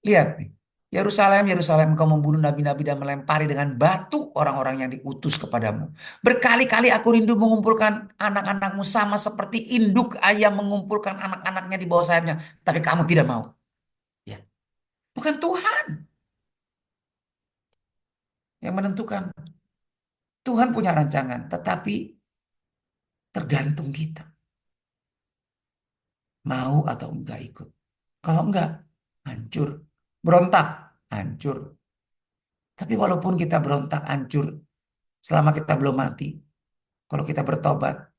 B: lihat nih. Yerusalem, Yerusalem, engkau membunuh nabi-nabi dan melempari dengan batu orang-orang yang diutus kepadamu. Berkali-kali aku rindu mengumpulkan anak-anakmu sama seperti induk ayam mengumpulkan anak-anaknya di bawah sayapnya. Tapi kamu tidak mau. Ya. Bukan Tuhan yang menentukan. Tuhan punya rancangan, tetapi tergantung kita. Mau atau enggak ikut. Kalau enggak, hancur. Berontak, hancur. Tapi walaupun kita berontak, hancur, selama kita belum mati, kalau kita bertobat,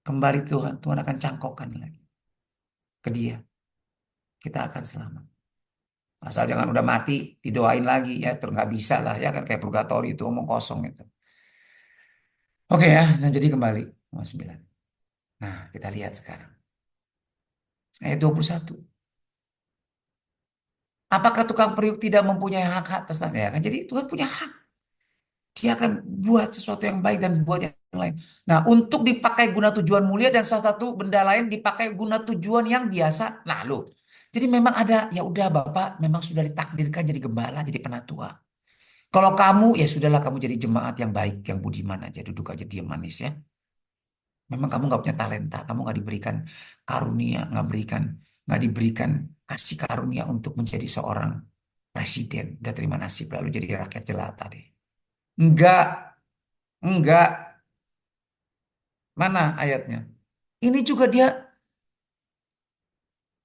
B: kembali Tuhan, Tuhan akan cangkokkan lagi ke dia. Kita akan selamat. Asal jangan udah mati, didoain lagi ya, terus nggak bisa lah ya kan kayak purgatori itu omong kosong itu. Oke ya, nah jadi kembali nomor 9. Nah, kita lihat sekarang. Ayat 21. Apakah tukang periuk tidak mempunyai hak atas tanah? Ya kan? Jadi Tuhan punya hak. Dia akan buat sesuatu yang baik dan buat yang lain. Nah, untuk dipakai guna tujuan mulia dan salah satu benda lain dipakai guna tujuan yang biasa. Lalu, jadi memang ada, ya udah Bapak memang sudah ditakdirkan jadi gembala, jadi penatua. Kalau kamu, ya sudahlah kamu jadi jemaat yang baik, yang budiman aja, duduk aja diam manis ya. Memang kamu nggak punya talenta, kamu nggak diberikan karunia, nggak diberikan kasih karunia untuk menjadi seorang presiden. Udah terima nasib lalu jadi rakyat jelata deh. Enggak, enggak. Mana ayatnya? Ini juga dia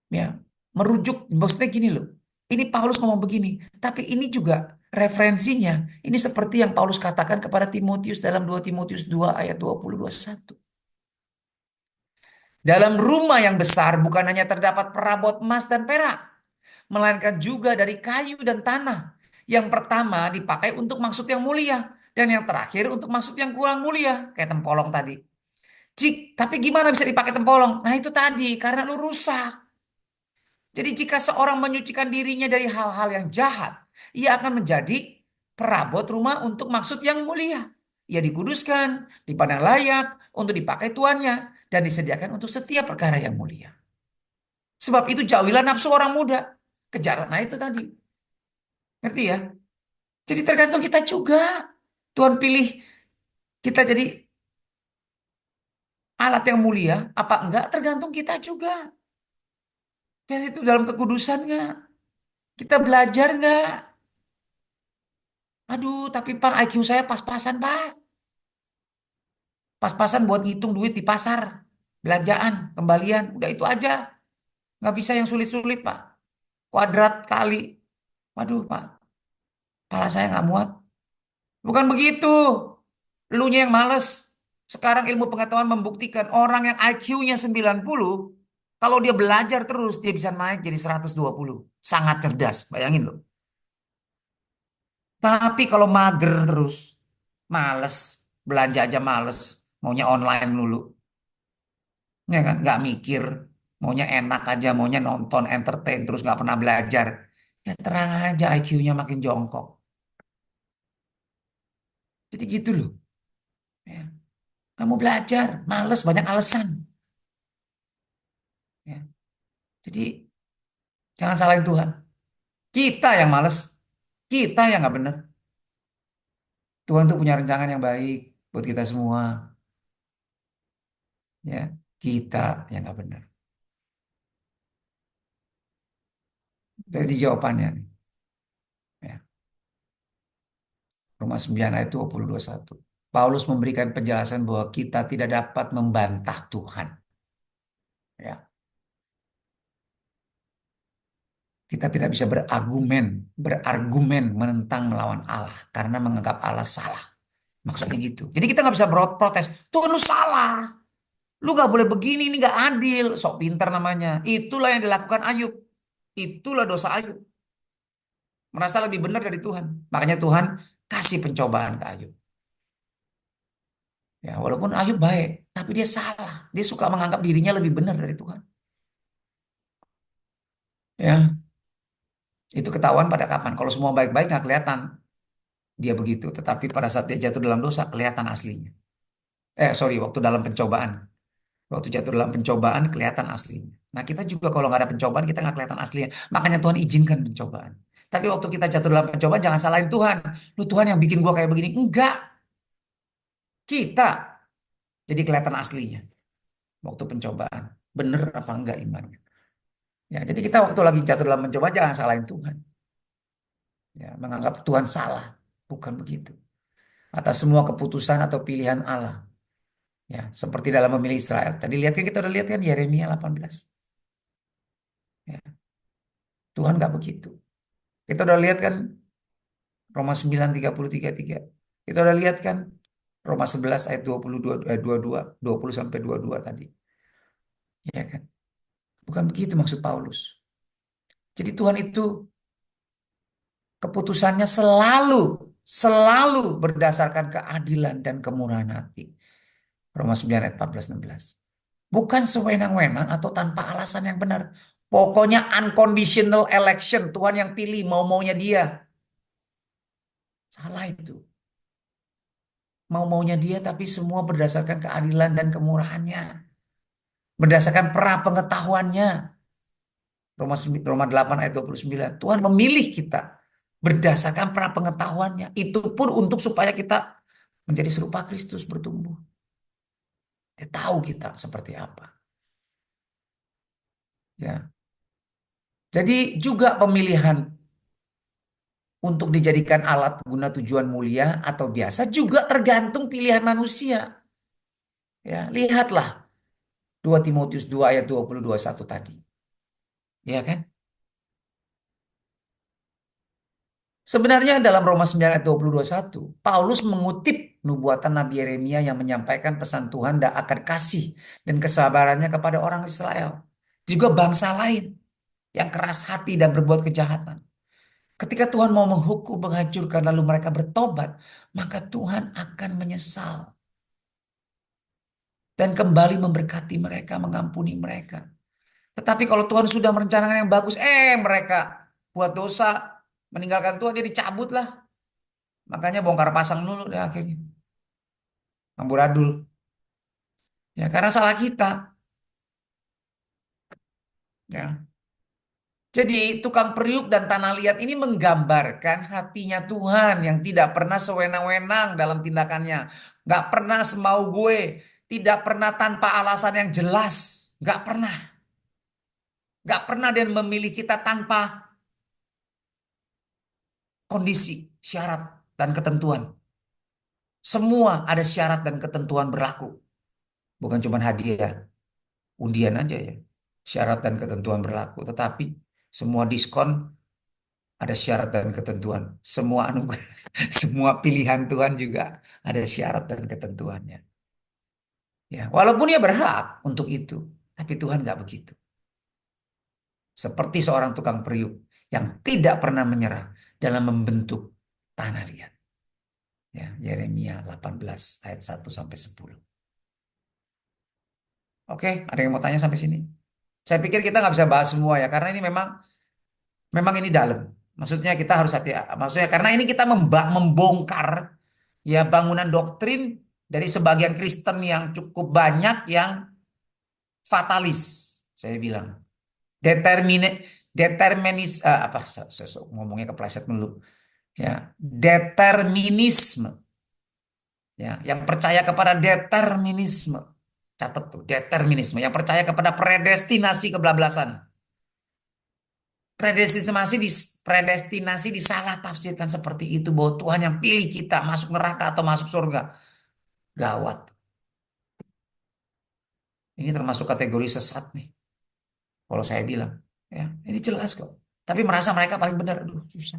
B: ya merujuk, maksudnya gini loh. Ini Paulus ngomong begini, tapi ini juga referensinya. Ini seperti yang Paulus katakan kepada Timotius dalam 2 Timotius 2 ayat 20-21. Dalam rumah yang besar bukan hanya terdapat perabot emas dan perak, melainkan juga dari kayu dan tanah. Yang pertama dipakai untuk maksud yang mulia, dan yang terakhir untuk maksud yang kurang mulia, kayak tempolong tadi. Tapi gimana bisa dipakai tempolong? Nah itu tadi, karena lu rusak. Jadi jika seorang menyucikan dirinya dari hal-hal yang jahat, ia akan menjadi perabot rumah untuk maksud yang mulia. Ia dikuduskan, dipandang layak untuk dipakai tuannya, dan disediakan untuk setiap perkara yang mulia. Sebab itu jauhilah nafsu orang muda. Kejar. Nah itu tadi. Ngerti ya? Jadi tergantung kita juga. Tuhan pilih kita jadi alat yang mulia, apa enggak tergantung kita juga. Dan itu dalam kekudusan nggak? Kita belajar nggak? Aduh, tapi Pak IQ saya pas-pasan Pak. Pas-pasan buat ngitung duit di pasar. Belanjaan, kembalian, udah itu aja. Nggak bisa yang sulit-sulit Pak. Kuadrat kali. Waduh Pak, kepala saya nggak muat. Bukan begitu. Elunya yang males. Sekarang ilmu pengetahuan membuktikan orang yang IQ-nya 90, kalau dia belajar terus, dia bisa naik jadi 120. Sangat cerdas, bayangin loh. Tapi kalau mager terus, males, belanja aja males, maunya online dulu. Ya kan, nggak mikir, maunya enak aja, maunya nonton, entertain, terus nggak pernah belajar. Ya terang aja IQ-nya makin jongkok. Jadi gitu loh. Ya. Kamu belajar, males, banyak alasan. Ya. Jadi jangan salahin Tuhan. Kita yang males, kita yang nggak bener. Tuhan tuh punya rencana yang baik buat kita semua. Ya, kita yang nggak bener. Jadi jawabannya nih. Ya. Roma 9 ayat 20-21. Paulus memberikan penjelasan bahwa kita tidak dapat membantah Tuhan. Ya. Kita tidak bisa berargumen menentang melawan Allah karena menganggap Allah salah. Maksudnya gitu. Jadi kita nggak bisa protes. Tuhan lu salah. Lu nggak boleh begini, ini nggak adil. Sok pintar namanya. Itulah yang dilakukan Ayub. Itulah dosa Ayub. Merasa lebih benar dari Tuhan. Makanya Tuhan kasih pencobaan ke Ayub. Ya, walaupun Ayub baik, tapi dia salah. Dia suka menganggap dirinya lebih benar dari Tuhan. Ya, itu ketahuan pada kapan? Kalau semua baik-baik nggak kelihatan dia begitu. Tetapi pada saat dia jatuh dalam dosa kelihatan aslinya. Sorry, waktu dalam pencobaan. Waktu jatuh dalam pencobaan kelihatan aslinya. Nah kita juga kalau nggak ada pencobaan kita nggak kelihatan aslinya. Makanya Tuhan izinkan pencobaan. Tapi waktu kita jatuh dalam pencobaan jangan salahin Tuhan. Lu Tuhan yang bikin gua kayak begini. Enggak. Kita jadi kelihatan aslinya. Waktu pencobaan. Bener apa enggak imannya. Ya, jadi kita waktu lagi jatuh dalam pencobaan jangan salahin Tuhan. Ya, menganggap Tuhan salah. Bukan begitu. Atas semua keputusan atau pilihan Allah. Ya, seperti dalam memilih Israel. Tadi lihat kan kita udah lihat kan Yeremia 18. Ya, Tuhan nggak begitu. Kita udah lihat kan Roma 9 33 3. Kita udah lihat kan Roma 11 ayat 22 22 20 sampai 22 tadi. Ya kan? Bukan begitu maksud Paulus. Jadi Tuhan itu keputusannya selalu berdasarkan keadilan dan kemurahan hati. Roma 9 ayat 14 16. Bukan sewenang-wenang atau tanpa alasan yang benar. Pokoknya unconditional election. Tuhan yang pilih mau-maunya dia. Salah itu. Mau-maunya dia tapi semua berdasarkan keadilan dan kemurahannya. Berdasarkan pengetahuannya. Roma 8 ayat 29. Tuhan memilih kita berdasarkan pengetahuannya. Itu pun untuk supaya kita menjadi serupa Kristus bertumbuh. Dia tahu kita seperti apa. Ya. Jadi juga pemilihan untuk dijadikan alat guna tujuan mulia atau biasa juga tergantung pilihan manusia. Ya, lihatlah 2 Timotius 2 ayat 20-21 tadi. Ya kan? Sebenarnya dalam Roma 9 ayat 20-21, Paulus mengutip nubuatan Nabi Yeremia yang menyampaikan pesan Tuhan dan akan kasih dan kesabarannya kepada orang Israel. Juga bangsa lain yang keras hati dan berbuat kejahatan. Ketika Tuhan mau menghukum, menghancurkan, lalu mereka bertobat, maka Tuhan akan menyesal dan kembali memberkati mereka, mengampuni mereka. Tetapi kalau Tuhan sudah merencanakan yang bagus, mereka buat dosa, meninggalkan Tuhan, dia dicabut lah. Makanya bongkar pasang dulu deh akhirnya. Amburadul. Ya, karena salah kita. Ya. Jadi tukang periuk dan tanah liat ini menggambarkan hatinya Tuhan yang tidak pernah sewenang-wenang dalam tindakannya. Gak pernah semau gue. Tidak pernah tanpa alasan yang jelas. Gak pernah. Gak pernah dia memilih kita tanpa kondisi, syarat, dan ketentuan. Semua ada syarat dan ketentuan berlaku. Bukan cuma hadiah, undian aja ya. Syarat dan ketentuan berlaku. Tetapi semua diskon ada syarat dan ketentuan. Semua anugerah, semua pilihan Tuhan juga ada syarat dan ketentuannya. Ya, walaupun dia berhak untuk itu, tapi Tuhan nggak begitu. Seperti seorang tukang periuk yang tidak pernah menyerah dalam membentuk tanah liat. Ya, Yeremia 18 ayat 1 sampai 10. Oke, ada yang mau tanya sampai sini? Saya pikir kita nggak bisa bahas semua ya, karena ini memang ini dalam. Maksudnya kita harus hati, maksudnya karena ini kita membongkar ya bangunan doktrin dari sebagian Kristen yang cukup banyak yang fatalis, saya bilang. Determinis apa ngomongnya kepleset dulu. Ya, determinisme. Ya, yang percaya kepada determinisme. Catat tuh, determinisme. Yang percaya kepada predestinasi kebablasan. Predestinasi disalah tafsirkan seperti itu, bahwa Tuhan yang pilih kita masuk neraka atau masuk surga. Gawat. Ini termasuk kategori sesat nih. Kalau saya bilang, ya, ini jelas kok. Tapi merasa mereka paling benar, aduh susah.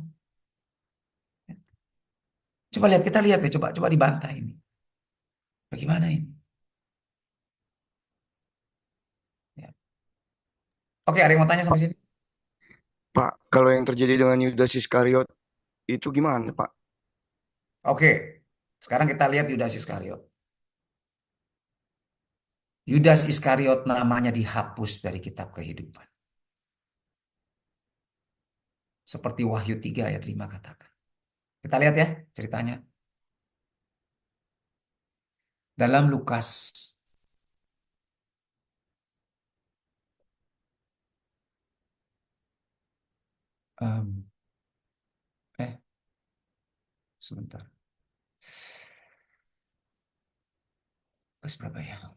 B: Coba lihat, kita lihat deh, coba dibantah ini. Bagaimana ini? Ya. Oke, ada yang mau tanya sampai sini?
A: Pak, kalau yang terjadi dengan Yudas Iskariot itu gimana, Pak?
B: Oke, sekarang kita lihat Yudas Iskariot. Yudas Iskariot namanya dihapus dari kitab kehidupan. Seperti Wahyu 3 ayat 5 katakan. Kita lihat ya ceritanya. Dalam Lukas em, eh sebentar. Lukas berapa ya?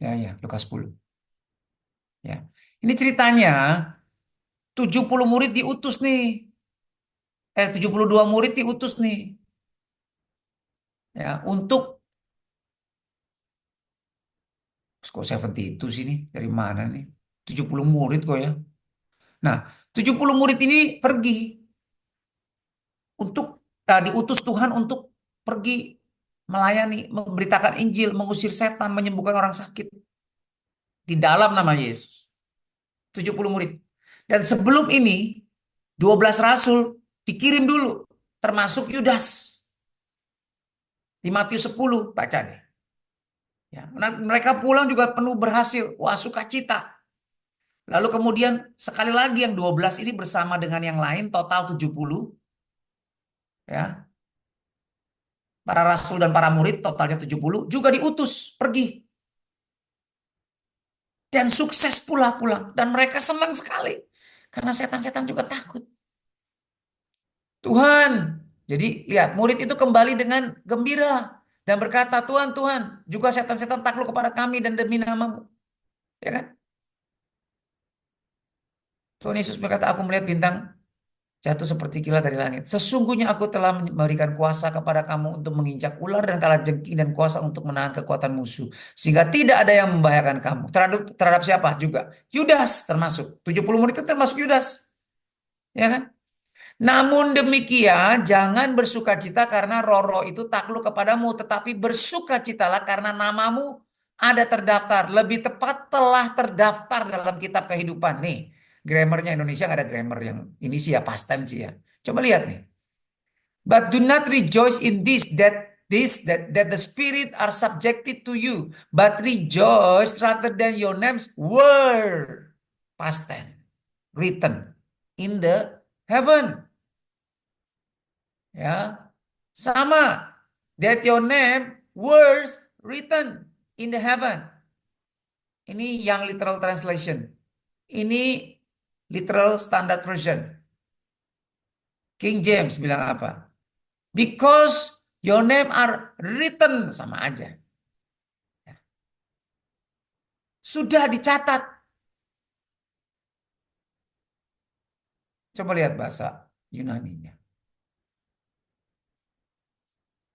B: Ya, Lukas 10. Ya. Ini ceritanya 70 murid diutus nih. 72 murid diutus nih. Ya, untuk kok 70 itu sih nih? Dari mana nih? 70 murid kok ya. Nah, 70 murid ini pergi untuk diutus Tuhan untuk pergi melayani, memberitakan Injil, mengusir setan, menyembuhkan orang sakit di dalam nama Yesus. 70 murid. Dan sebelum ini 12 rasul dikirim dulu, termasuk Yudas. Di Matius 10, baca deh. Ya, mereka pulang juga penuh berhasil. Wah, sukacita. Lalu kemudian sekali lagi yang 12 ini bersama dengan yang lain, total 70. Ya, para rasul dan para murid totalnya 70 juga diutus pergi. Dan sukses pula pulang. Dan mereka senang sekali. Karena setan-setan juga takut. Tuhan. Jadi lihat, murid itu kembali dengan gembira. Dan berkata, Tuhan, Tuhan, juga setan-setan takluk kepada kami dan demi namamu. Ya kan? Tuhan Yesus berkata, aku melihat bintang jatuh seperti kilat dari langit. Sesungguhnya aku telah memberikan kuasa kepada kamu untuk menginjak ular dan kalajengking dan kuasa untuk menahan kekuatan musuh. Sehingga tidak ada yang membahayakan kamu. Terhadap siapa juga? Yudas termasuk. 70 murid itu termasuk Yudas. Ya kan? Namun demikian, jangan bersukacita karena roh-roh itu takluk kepadamu, tetapi bersukacitalah karena namamu ada terdaftar. Lebih tepat telah terdaftar dalam kitab kehidupan. Nih, grammarnya Indonesia nggak ada grammar yang ini sih ya, past tense sih ya. Coba lihat nih. But do not rejoice in that the spirit are subjected to you, but rejoice rather than your names were past tense written in the heaven. Ya, sama. That your name was written in the heaven. Ini yang literal translation. Ini literal standard version. King James bilang apa? Because your name are written, sama aja. Sudah dicatat. Coba lihat bahasa Yunaninya.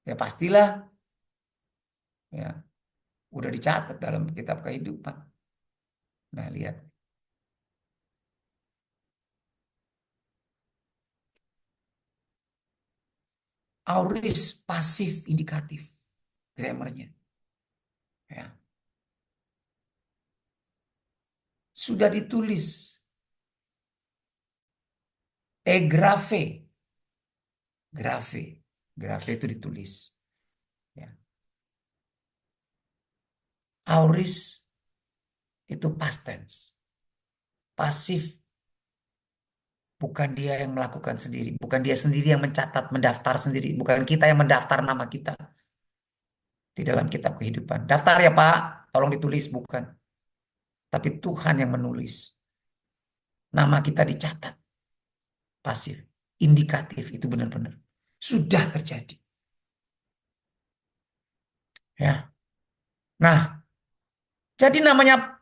B: Ya pastilah, ya udah dicatat dalam kitab kehidupan. Nah, lihat. Auris pasif indikatif grammarnya. Ya. Sudah ditulis. Grave. Grave. Grave itu ditulis. Ya. Auris itu past tense. Pasif. Bukan dia yang melakukan sendiri. Bukan dia sendiri yang mencatat, mendaftar sendiri. Bukan kita yang mendaftar nama kita di dalam kitab kehidupan. Daftar ya Pak, tolong ditulis. Bukan. Tapi Tuhan yang menulis. Nama kita dicatat. Pasif. Indikatif itu benar-benar. Sudah terjadi. Ya. Nah, jadi namanya,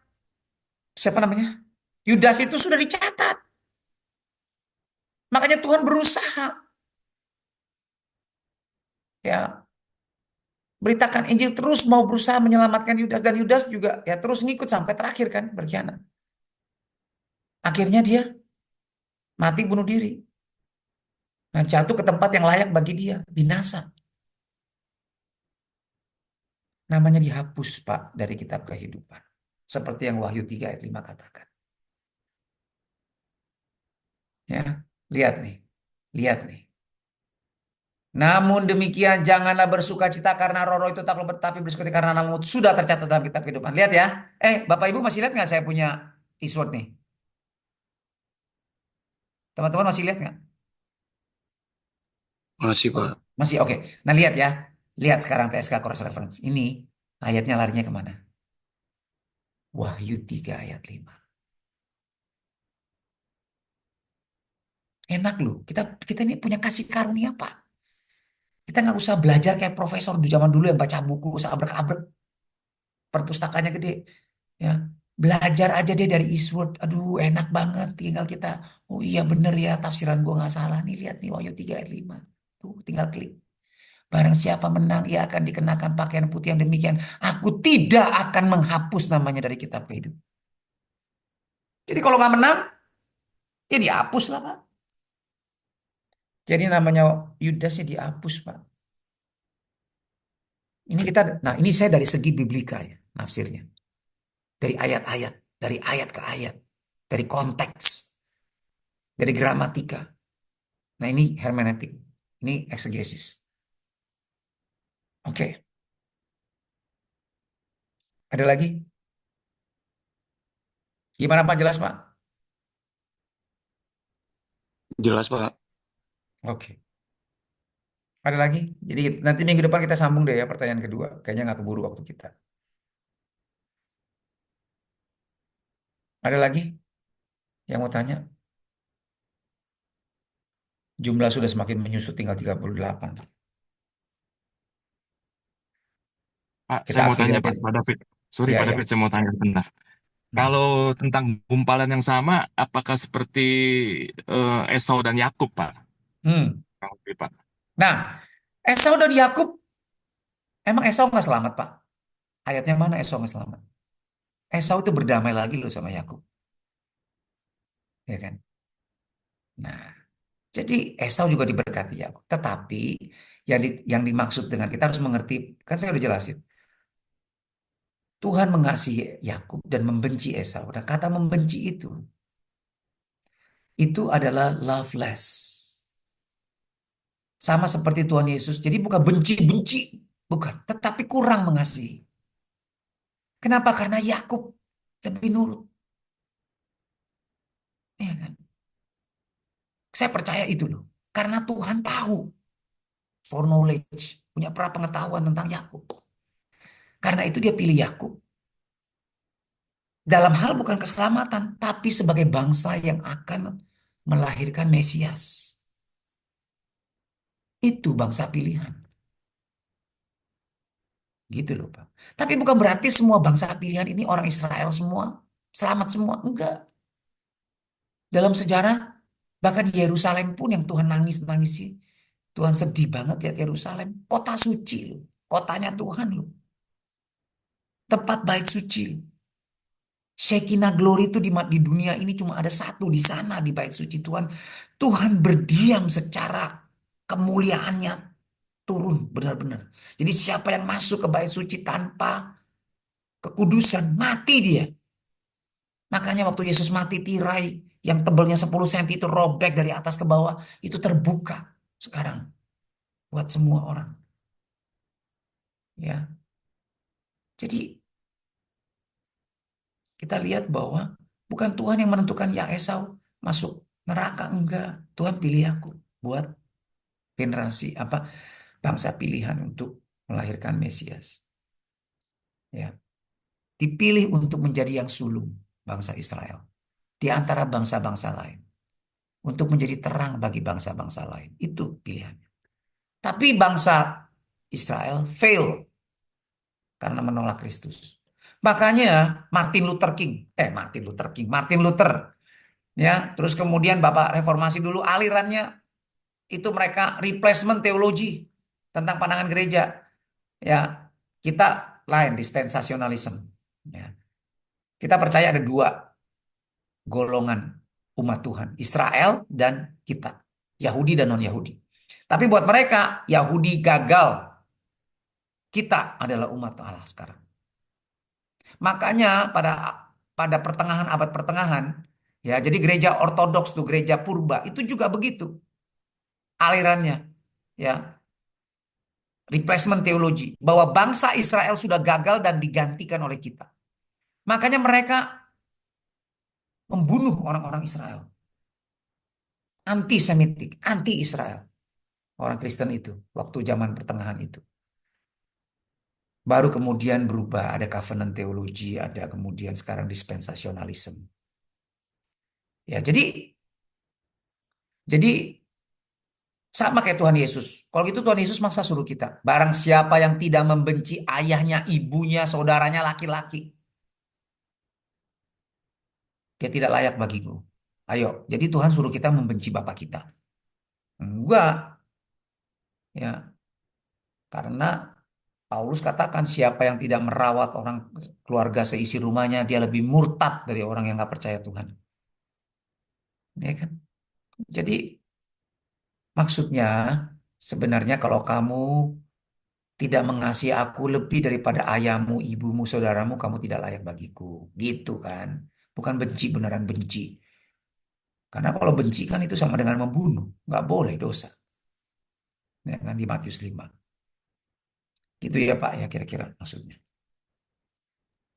B: siapa namanya? Yudas itu sudah dicatat. Makanya Tuhan berusaha. Ya, beritakan Injil terus mau berusaha menyelamatkan Yudas. Dan Yudas juga ya terus ngikut sampai terakhir kan, berkhianat. Akhirnya dia mati bunuh diri. Nah, jatuh ke tempat yang layak bagi dia, binasa. Namanya dihapus, Pak, dari kitab kehidupan. Seperti yang Wahyu 3 ayat 5 katakan. Ya, lihat nih. Lihat nih. Namun demikian janganlah bersukacita karena roh-roh itu tak lebat, tapi bersukacita karena namamu sudah tercatat dalam kitab kehidupan. Lihat ya. Bapak Ibu masih lihat nggak saya punya Eastword nih? Teman-teman masih lihat nggak?
A: Masih, Pak.
B: Masih, oke. Nah, lihat ya. Lihat sekarang TSK Cross Reference. Ini ayatnya larinya kemana? Wahyu 3 ayat 5. Enak loh. Kita ini punya kasih karunia, Pak. Kita nggak usah belajar kayak profesor di zaman dulu yang baca buku, usah abrek-abrek. Perpustakaannya gede. Ya. Belajar aja deh dari Eastword. Aduh, enak banget. Tinggal kita, oh iya bener ya, tafsiran gua nggak salah. Nih, lihat nih Wahyu 3 ayat 5. Tuh, tinggal klik. Barang siapa menang, ia akan dikenakan pakaian putih yang demikian. Aku tidak akan menghapus namanya dari kitab kehidupan. Jadi kalau nggak menang, ya dihapus lah, Pak. Jadi namanya Yudasnya dihapus, Pak. Nah ini saya dari segi biblika ya, nafsirnya. Dari ayat-ayat, dari ayat ke ayat, dari konteks, dari gramatika. Nah ini hermeneutik, ini eksegesis. Oke, ada lagi? Gimana Pak, jelas Pak?
A: Jelas, Pak.
B: Oke. Ada lagi? Jadi nanti minggu depan kita sambung deh ya pertanyaan kedua. Kayaknya nggak keburu waktu kita. Ada lagi yang mau tanya? Jumlah sudah semakin menyusut, tinggal 38.
G: Pak,
B: Kita
G: saya mau
B: akhiri
G: tanya
B: aja.
G: Pak David. Sorry
B: Ya,
G: Pak
B: ya.
G: David, saya mau tanya sebentar.
B: Hmm.
G: Kalau tentang gumpalan yang sama, apakah seperti Esau dan Yakub, Pak?
B: Hmm.
G: Oke, Pak.
B: Nah, Esau dan Yakub, emang Esau nggak selamat, Pak? Ayatnya mana Esau nggak selamat? Esau itu berdamai lagi loh sama Yakub, ya kan? Nah, jadi Esau juga diberkati Yakub. Tetapi yang dimaksud dengan kita harus mengerti, kan saya udah jelasin. Tuhan mengasihi Yakub dan membenci Esau. Nah, kata membenci itu adalah loveless. Sama seperti Tuhan Yesus. Jadi bukan benci-benci, bukan, tetapi kurang mengasihi. Kenapa? Karena Yakub lebih nurut. Ya kan? Saya percaya itu loh. Karena Tuhan tahu, foreknowledge, punya pengetahuan tentang Yakub. Karena itu dia pilih Yakub. Dalam hal bukan keselamatan, tapi sebagai bangsa yang akan melahirkan Mesias. Itu bangsa pilihan. Gitu loh, Pak. Tapi bukan berarti semua bangsa pilihan ini orang Israel semua, selamat semua. Enggak. Dalam sejarah, bahkan di Yerusalem pun yang Tuhan nangis-nangis sih. Tuhan sedih banget lihat Yerusalem. Kota suci loh. Kotanya Tuhan loh. Tempat bait suci loh. Shekinah glory itu di dunia ini cuma ada satu di sana di bait suci Tuhan. Tuhan berdiam secara kemuliaannya turun benar-benar. Jadi siapa yang masuk ke bait suci tanpa kekudusan mati dia. Makanya waktu Yesus mati tirai yang tebalnya 10 cm itu robek dari atas ke bawah itu terbuka sekarang buat semua orang. Ya. Jadi kita lihat bahwa bukan Tuhan yang menentukan ya Esau masuk neraka, enggak. Tuhan pilih aku buat generasi apa bangsa pilihan untuk melahirkan Mesias. Ya. Dipilih untuk menjadi yang sulung bangsa Israel di antara bangsa-bangsa lain untuk menjadi terang bagi bangsa-bangsa lain. Itu pilihannya. Tapi bangsa Israel fail karena menolak Kristus. Makanya Martin Luther ya, terus kemudian Bapak Reformasi dulu alirannya itu mereka replacement teologi tentang pandangan gereja. Ya, kita lain dispensasionalisme. Ya. Kita percaya ada dua golongan umat Tuhan, Israel dan kita, Yahudi dan non-Yahudi. Tapi buat mereka, Yahudi gagal, kita adalah umat Allah sekarang. Makanya pada pada pertengahan abad pertengahan, ya, jadi gereja ortodoks tuh, gereja purba, itu juga begitu alirannya, ya, replacement teologi, bahwa bangsa Israel sudah gagal dan digantikan oleh kita. Makanya mereka membunuh orang-orang Israel. Anti-Semitik, anti-Israel. Orang Kristen itu, waktu zaman pertengahan itu. Baru kemudian berubah, ada covenant teologi, ada kemudian sekarang dispensasionalism. Ya, jadi sama kayak Tuhan Yesus. Kalau gitu Tuhan Yesus maksa suruh kita. Barang siapa yang tidak membenci ayahnya, ibunya, saudaranya laki-laki, dia tidak layak bagiku. Ayo, jadi Tuhan suruh kita membenci bapak kita. Enggak, ya. Karena Paulus katakan siapa yang tidak merawat orang keluarga seisi rumahnya, dia lebih murtad dari orang yang nggak percaya Tuhan. Ya kan? Jadi maksudnya sebenarnya kalau kamu tidak mengasihi aku lebih daripada ayahmu, ibumu, saudaramu, kamu tidak layak bagiku. Gitu kan. Bukan benci, beneran benci. Karena kalau benci kan itu sama dengan membunuh. Nggak boleh dosa. Ya kan di Matius 5. Gitu ya Pak ya kira-kira maksudnya.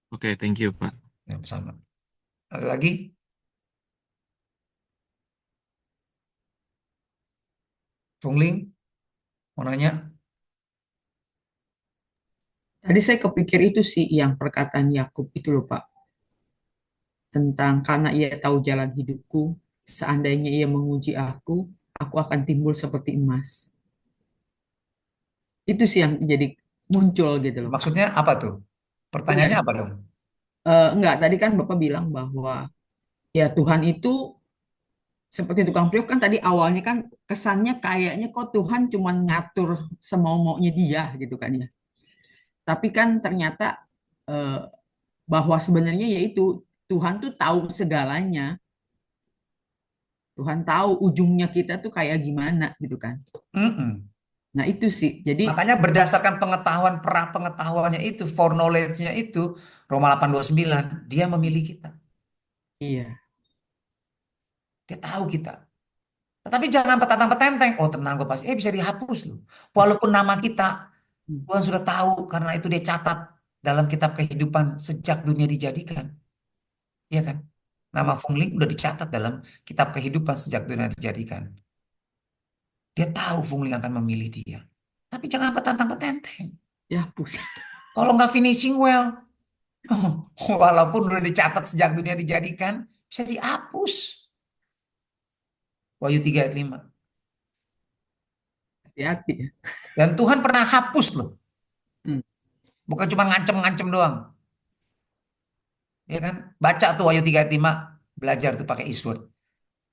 G: Oke, thank you, Pak.
B: Ya, sama. Ada lagi? Fungling? Mau nanya?
H: Tadi saya kepikir itu sih yang perkataan Yakub itu loh Pak, tentang karena ia tahu jalan hidupku, seandainya ia menguji aku akan timbul seperti emas. Itu sih yang jadi muncul gitu loh Pak.
B: Maksudnya apa tuh? Pertanyaannya
H: Iya,
B: apa dong?
H: enggak, tadi kan Bapak bilang bahwa ya Tuhan itu seperti tukang priok kan tadi awalnya kan kesannya kayaknya kok Tuhan cuma ngatur semau-maunya dia gitu kan ya. Tapi kan ternyata eh, bahwa sebenarnya yaitu Tuhan tuh tahu segalanya. Tuhan tahu ujungnya kita tuh kayak gimana gitu kan.
B: Mm-mm.
H: Nah itu sih. Jadi
B: Makanya berdasarkan pengetahuan, pengetahuannya itu, foreknowledge-nya itu, Roma 8:29, dia memilih kita.
H: iya.
B: Dia tahu kita. Tetapi jangan petantang-petenteng. Oh tenang gue pasti. Bisa dihapus loh. Walaupun nama kita,
H: Hmm.
B: Tuhan sudah tahu. Karena itu dia catat dalam kitab kehidupan sejak dunia dijadikan. Iya kan? Nama Fung Ling udah dicatat dalam kitab kehidupan sejak dunia dijadikan. Dia tahu Fung Ling akan memilih dia. Tapi jangan petantang-petenteng.
H: Ya pusat.
B: Kalau nggak finishing well, walaupun udah dicatat sejak dunia dijadikan, bisa dihapus. Wahyu 3 ayat 5.
H: Hati-hati ya.
B: Dan Tuhan pernah hapus loh.
H: Hmm.
B: Bukan cuma ngancem-ngancem doang. Ya kan? Baca tuh Wahyu 3 ayat 5. Belajar tuh pakai Eastword.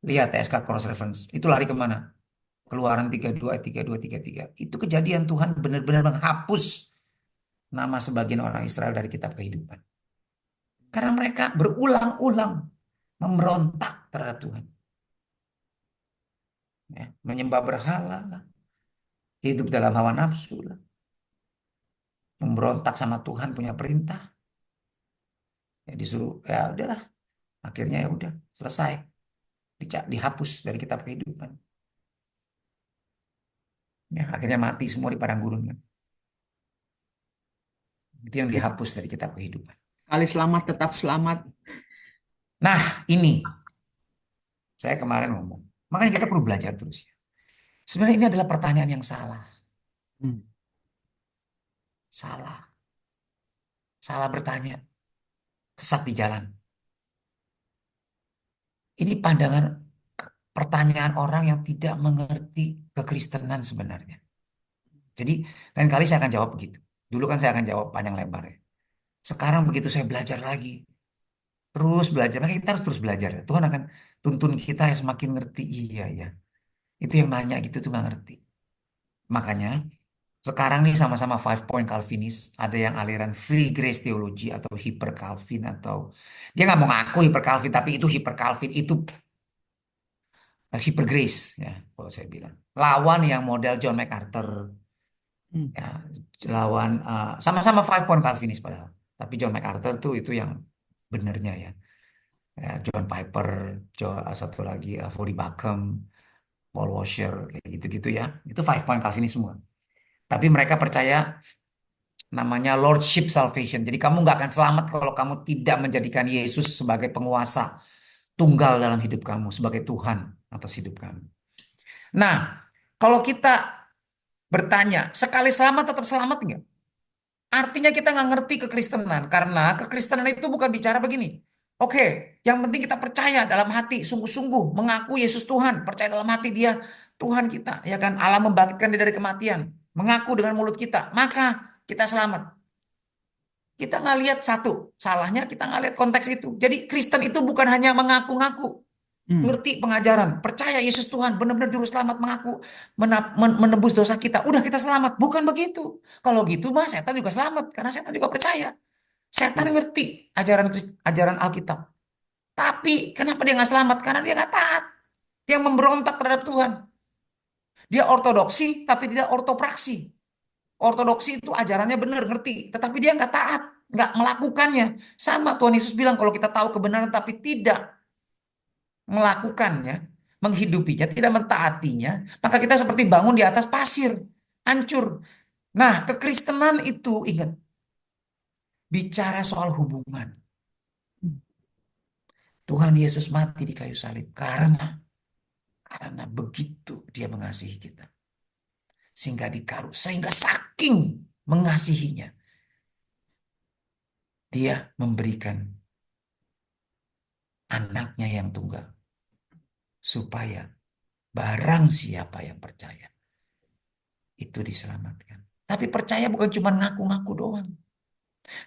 B: Lihat TSK Cross Reference. Itu lari kemana? Keluaran 32 ayat 32, 33. Itu kejadian Tuhan benar-benar menghapus nama sebagian orang Israel dari kitab kehidupan. Karena mereka berulang-ulang memberontak terhadap Tuhan. Ya, menyembah berhala lah. Hidup dalam hawa nafsu lah. Memberontak sama Tuhan punya perintah. Ya disuruh, ya udahlah. Akhirnya ya udah, selesai. Dihapus dari kitab kehidupan. Ya, akhirnya mati semua di padang gurun kan. Itu yang dihapus dari kitab kehidupan.
H: Kali selamat tetap selamat.
B: Nah, ini saya kemarin ngomong. Makanya kita perlu belajar terus ya. Sebenarnya ini adalah pertanyaan yang salah.
H: Hmm.
B: Salah. Salah bertanya. Sesat di jalan. Ini pandangan pertanyaan orang yang tidak mengerti kekristenan sebenarnya. Jadi lain kali saya akan jawab begitu. Dulu kan saya akan jawab panjang lebar ya. Sekarang begitu saya belajar lagi. Terus belajar. Makanya kita harus terus belajar. Tuhan akan tuntun kita yang semakin ngerti. Iya, ya. Itu yang nanya gitu tuh nggak ngerti. Makanya sekarang nih sama-sama five point Calvinis. Ada yang aliran free grace theology atau hyper Calvin atau dia nggak mau ngaku hyper Calvin tapi itu hyper Calvin itu hyper grace ya kalau saya bilang. Lawan yang model John MacArthur
H: Hmm.
B: ya lawan sama-sama five point Calvinis padahal. Tapi John MacArthur tuh itu yang benernya ya. Ya, John Piper, satu lagi Voddie Baucham, Paul Washer, kayak gitu-gitu ya. Itu five point Calvinis semua. Tapi mereka percaya namanya Lordship Salvation. Jadi kamu nggak akan selamat kalau kamu tidak menjadikan Yesus sebagai penguasa tunggal dalam hidup kamu, sebagai Tuhan atas hidup kamu. Nah, kalau kita bertanya, sekali selamat tetap selamat nggak? Artinya kita nggak ngerti kekristenan. Karena kekristenan itu bukan bicara begini. Oke, yang penting kita percaya dalam hati, sungguh-sungguh mengaku Yesus Tuhan, percaya dalam hati Dia Tuhan kita, ya kan? Allah membangkitkan Dia dari kematian, mengaku dengan mulut kita, maka kita selamat. Kita nggak lihat satu, salahnya kita nggak lihat konteks itu. Jadi Kristen itu bukan hanya mengaku-ngaku,
H: Hmm.
B: ngerti pengajaran, percaya Yesus Tuhan, benar-benar juru selamat, mengaku menebus dosa kita, udah kita selamat. Bukan begitu. Kalau gitu mah setan juga selamat, karena setan juga percaya. Setan ngerti ajaran Alkitab. Tapi kenapa dia nggak selamat? Karena dia nggak taat. Dia memberontak terhadap Tuhan. Dia ortodoksi tapi tidak ortopraksi. Ortodoksi itu ajarannya benar, ngerti. Tetapi dia nggak taat, nggak melakukannya. Sama Tuhan Yesus bilang kalau kita tahu kebenaran tapi tidak melakukannya, menghidupinya, tidak mentaatinya, maka kita seperti bangun di atas pasir, hancur. Nah, kekristenan itu ingat, bicara soal hubungan. Tuhan Yesus mati di kayu salib karena begitu dia mengasihi kita. Sehingga saking mengasihinya, dia memberikan anaknya yang tunggal. Supaya barang siapa yang percaya, itu diselamatkan. Tapi percaya bukan cuma ngaku-ngaku doang.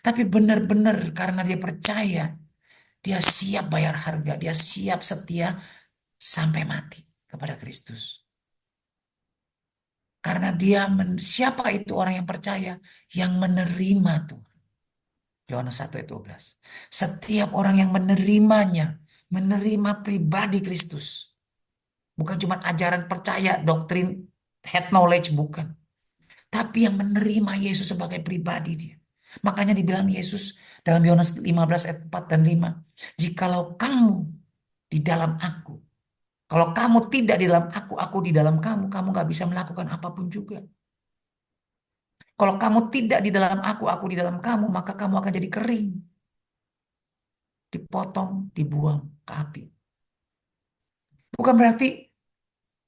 B: Tapi benar-benar karena dia percaya, dia siap bayar harga, dia siap setia sampai mati kepada Kristus. Karena siapa itu orang yang percaya? Yang menerima Tuhan. Yohanes 1 ayat 12. Setiap orang yang menerimanya, menerima pribadi Kristus,
I: Bukan cuma ajaran percaya, doktrin, head knowledge, bukan. Tapi yang menerima Yesus sebagai pribadi dia. Makanya dibilang Yesus dalam Yohanes 15 ayat 4 dan 5. Jikalau kamu di dalam aku. Kalau kamu tidak di dalam aku di dalam kamu gak bisa melakukan apapun juga. Kalau kamu tidak di dalam aku di dalam kamu, maka kamu akan jadi kering. Dipotong, dibuang ke api. Bukan berarti,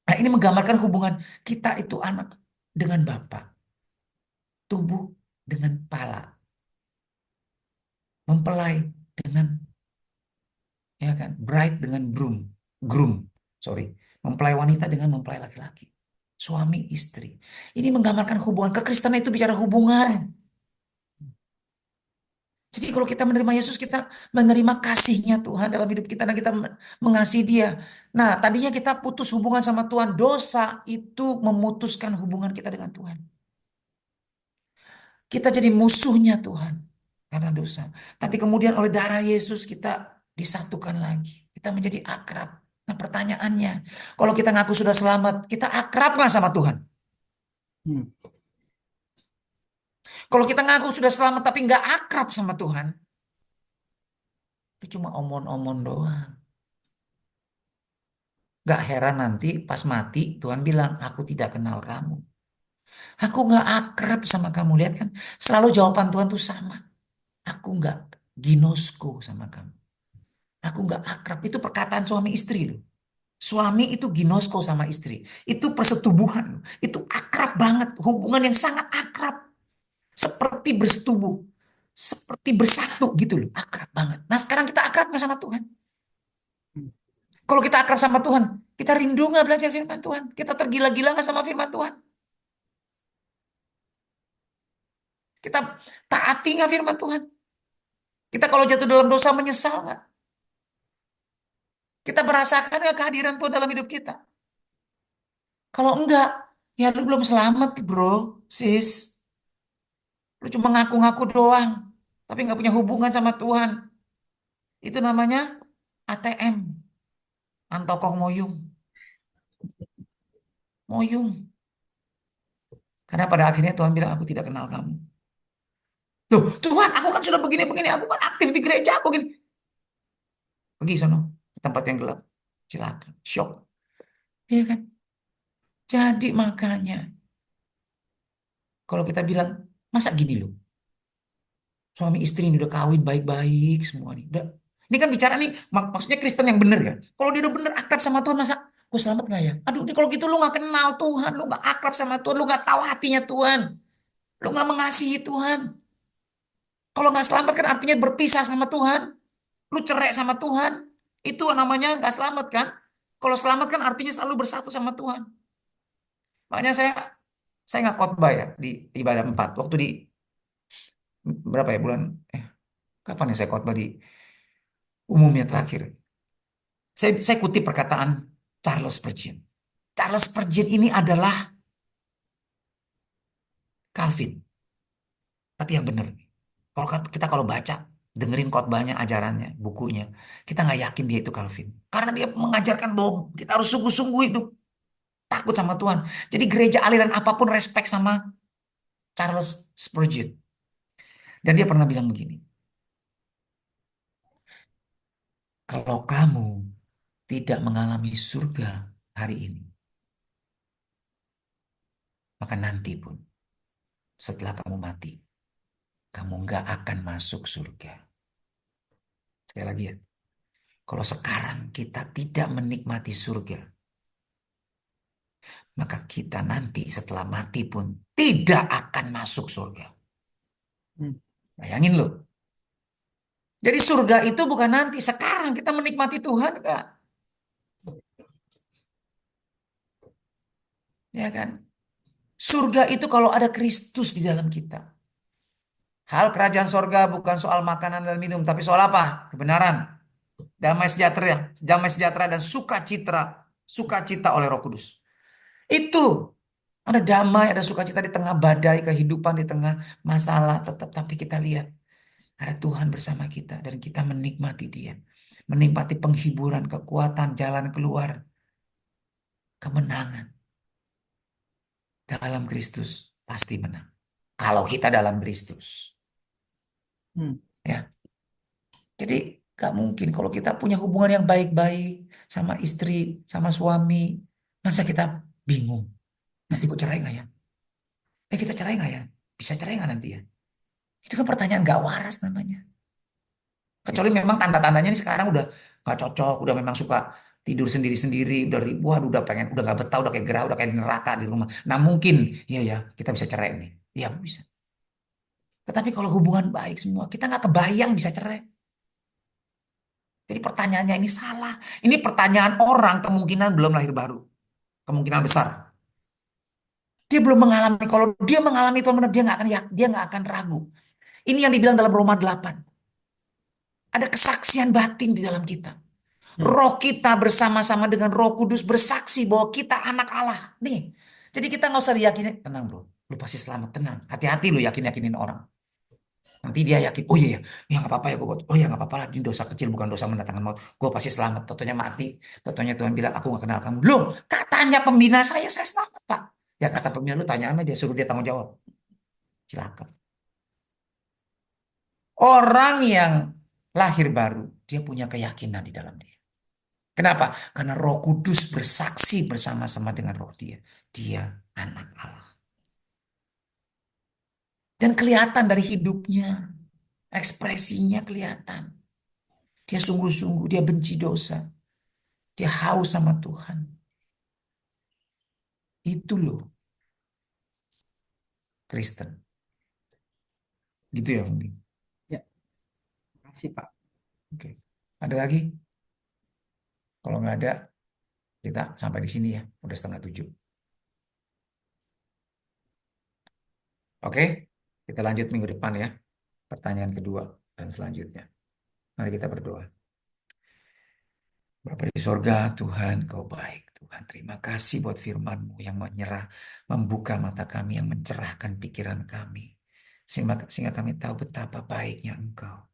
I: nah ini menggambarkan hubungan kita itu anak dengan Bapa. Tubuh dengan pala. Mempelai dengan, ya kan, bride dengan groom, sorry. Mempelai wanita dengan mempelai laki-laki. Suami istri. Ini menggambarkan hubungan. Kekristenan itu bicara hubungan. Jadi kalau kita menerima Yesus, kita menerima kasihnya Tuhan dalam hidup kita dan kita mengasihi dia. Nah, tadinya kita putus hubungan sama Tuhan. Dosa itu memutuskan hubungan kita dengan Tuhan. Kita jadi musuhnya Tuhan karena dosa. Tapi kemudian oleh darah Yesus kita disatukan lagi. Kita menjadi akrab. Nah pertanyaannya, kalau kita ngaku sudah selamat, kita akrab nggak sama Tuhan? Kalau kita ngaku sudah selamat tapi nggak akrab sama Tuhan, itu cuma omon-omon doang. Gak heran nanti pas mati Tuhan bilang, aku tidak kenal kamu. Aku nggak akrab sama kamu. Lihat kan, selalu jawaban Tuhan tuh sama. Aku nggak ginosko sama kamu. Aku nggak akrab. Itu perkataan suami istri loh. Suami itu ginosko sama istri. Itu persetubuhan loh. Itu akrab banget. Hubungan yang sangat akrab. Seperti bersetubuh. Seperti bersatu gitu loh. Akrab banget. Nah sekarang kita akrab nggak sama Tuhan? Kalau kita akrab sama Tuhan, kita rindu nggak belajar firman Tuhan? Kita tergila-gila nggak sama firman Tuhan? Kita taati nggak firman Tuhan? Kita kalau jatuh dalam dosa menyesal nggak? Kita merasakan nggak kehadiran Tuhan dalam hidup kita? Kalau enggak, ya lu belum selamat bro, sis. Lu cuma ngaku-ngaku doang, tapi nggak punya hubungan sama Tuhan. Itu namanya ATM, antokong moyung. Moyung. Karena pada akhirnya Tuhan bilang, aku tidak kenal kamu. Loh, Tuhan, aku kan sudah begini-begini, aku kan aktif di gereja, aku gini. Pergi sono, ke tempat yang gelap. Silakan, shock. Iya kan? Jadi makanya, kalau kita bilang, masa gini loh? Suami istri ini udah kawin baik-baik semua nih. Udah. Ini kan bicara nih, maksudnya Kristen yang bener ya. Kalau dia udah bener akrab sama Tuhan, masa gue selamat gak ya? Aduh, ini kalau gitu lu gak kenal Tuhan, lu gak akrab sama Tuhan, lu gak tahu hatinya Tuhan. Lu gak mengasihi Tuhan. Kalau gak selamat kan artinya berpisah sama Tuhan. Lu cerai sama Tuhan. Itu namanya gak selamat kan? Kalau selamat kan artinya selalu bersatu sama Tuhan. Makanya saya nggak khotbah ya di ibadah 4. Waktu di berapa ya bulan? Kapan ya saya khotbah di umumnya terakhir? Saya kutip perkataan Charles Spurgeon. Charles Spurgeon ini adalah Calvin. Tapi yang benar. Kalau baca, dengerin khotbahnya, ajarannya, bukunya, kita nggak yakin dia itu Calvin. Karena dia mengajarkan bahwa kita harus sungguh-sungguh hidup. Takut sama Tuhan. Jadi gereja aliran apapun respect sama Charles Spurgeon. Dan dia pernah bilang begini. Kalau kamu tidak mengalami surga hari ini, maka nanti pun setelah kamu mati, kamu nggak akan masuk surga. Sekali lagi ya, kalau sekarang kita tidak menikmati surga, maka kita nanti setelah mati pun tidak akan masuk surga. Bayangin loh. Jadi surga itu bukan nanti, sekarang kita menikmati Tuhan Kak. Ya kan? Surga itu kalau ada Kristus di dalam kita. Hal kerajaan surga bukan soal makanan dan minum, tapi soal apa? Kebenaran, damai sejahtera dan sukacita oleh Roh Kudus. Itu ada damai, ada sukacita di tengah badai kehidupan, di tengah masalah, tapi kita lihat ada Tuhan bersama kita dan kita menikmati Dia, menikmati penghiburan, kekuatan, jalan keluar. kemenangan dalam Kristus pasti menang. Kalau kita dalam Kristus.
H: Hmm.
I: Ya. Jadi gak mungkin kalau kita punya hubungan yang baik-baik sama istri, sama suami, masa kita bingung, nanti kok cerai nggak ya? Kita cerai nggak ya? Bisa cerai nggak nanti ya? Itu kan pertanyaan gak waras namanya. Kecuali memang tanda-tandanya nih sekarang udah gak cocok, udah memang suka tidur sendiri-sendiri, udah ribuan, udah pengen, udah gak betah, udah kayak gerah, udah kayak di neraka di rumah. Nah mungkin, iya ya, kita bisa cerai nih. Iya bisa. Tetapi kalau hubungan baik semua, kita nggak kebayang bisa cerai. Jadi pertanyaannya ini salah. Ini pertanyaan orang kemungkinan belum lahir baru. Kemungkinan besar. Dia belum mengalami. Kalau dia mengalami itu benar, dia nggak akan dia nggak akan ragu. Ini yang dibilang dalam Roma 8. Ada kesaksian batin di dalam kita. Roh kita bersama-sama dengan Roh Kudus bersaksi bahwa kita anak Allah. Nih. Jadi kita nggak usah diyakini. Tenang bro. Lu pasti selamat. Tenang. Hati-hati lu yakin-yakinin orang. Nanti dia yakin, oh iya, ya nggak apa-apa ya gue buat. Oh ya nggak apa-apa lah, ini dosa kecil bukan dosa mendatangkan maut. Gue pasti selamat. Totonya mati. Totonya Tuhan bilang, aku nggak kenal kamu. Loh, katanya pembina saya selamat pak. Ya kata pembina lu tanya sama dia, suruh dia tanggung jawab. Cilaka. Orang yang lahir baru, dia punya keyakinan di dalam dia. Kenapa? Karena Roh Kudus bersaksi bersama-sama dengan roh dia. Dia anak Allah. Dan kelihatan dari hidupnya, ekspresinya kelihatan. Dia sungguh-sungguh, dia benci dosa. Dia haus sama Tuhan. Itu loh Kristen. Gitu ya, Fundi.
H: Ya, makasih Pak.
I: Oke. Ada lagi? Kalau nggak ada, kita sampai di sini ya. Udah 6:30. Oke, kita lanjut minggu depan ya. Pertanyaan kedua dan selanjutnya. Mari kita berdoa. Bapa di sorga, Tuhan, Kau baik. Tuhan, terima kasih buat firman-Mu yang membuka mata kami, yang mencerahkan pikiran kami. Sehingga kami tahu betapa baiknya Engkau.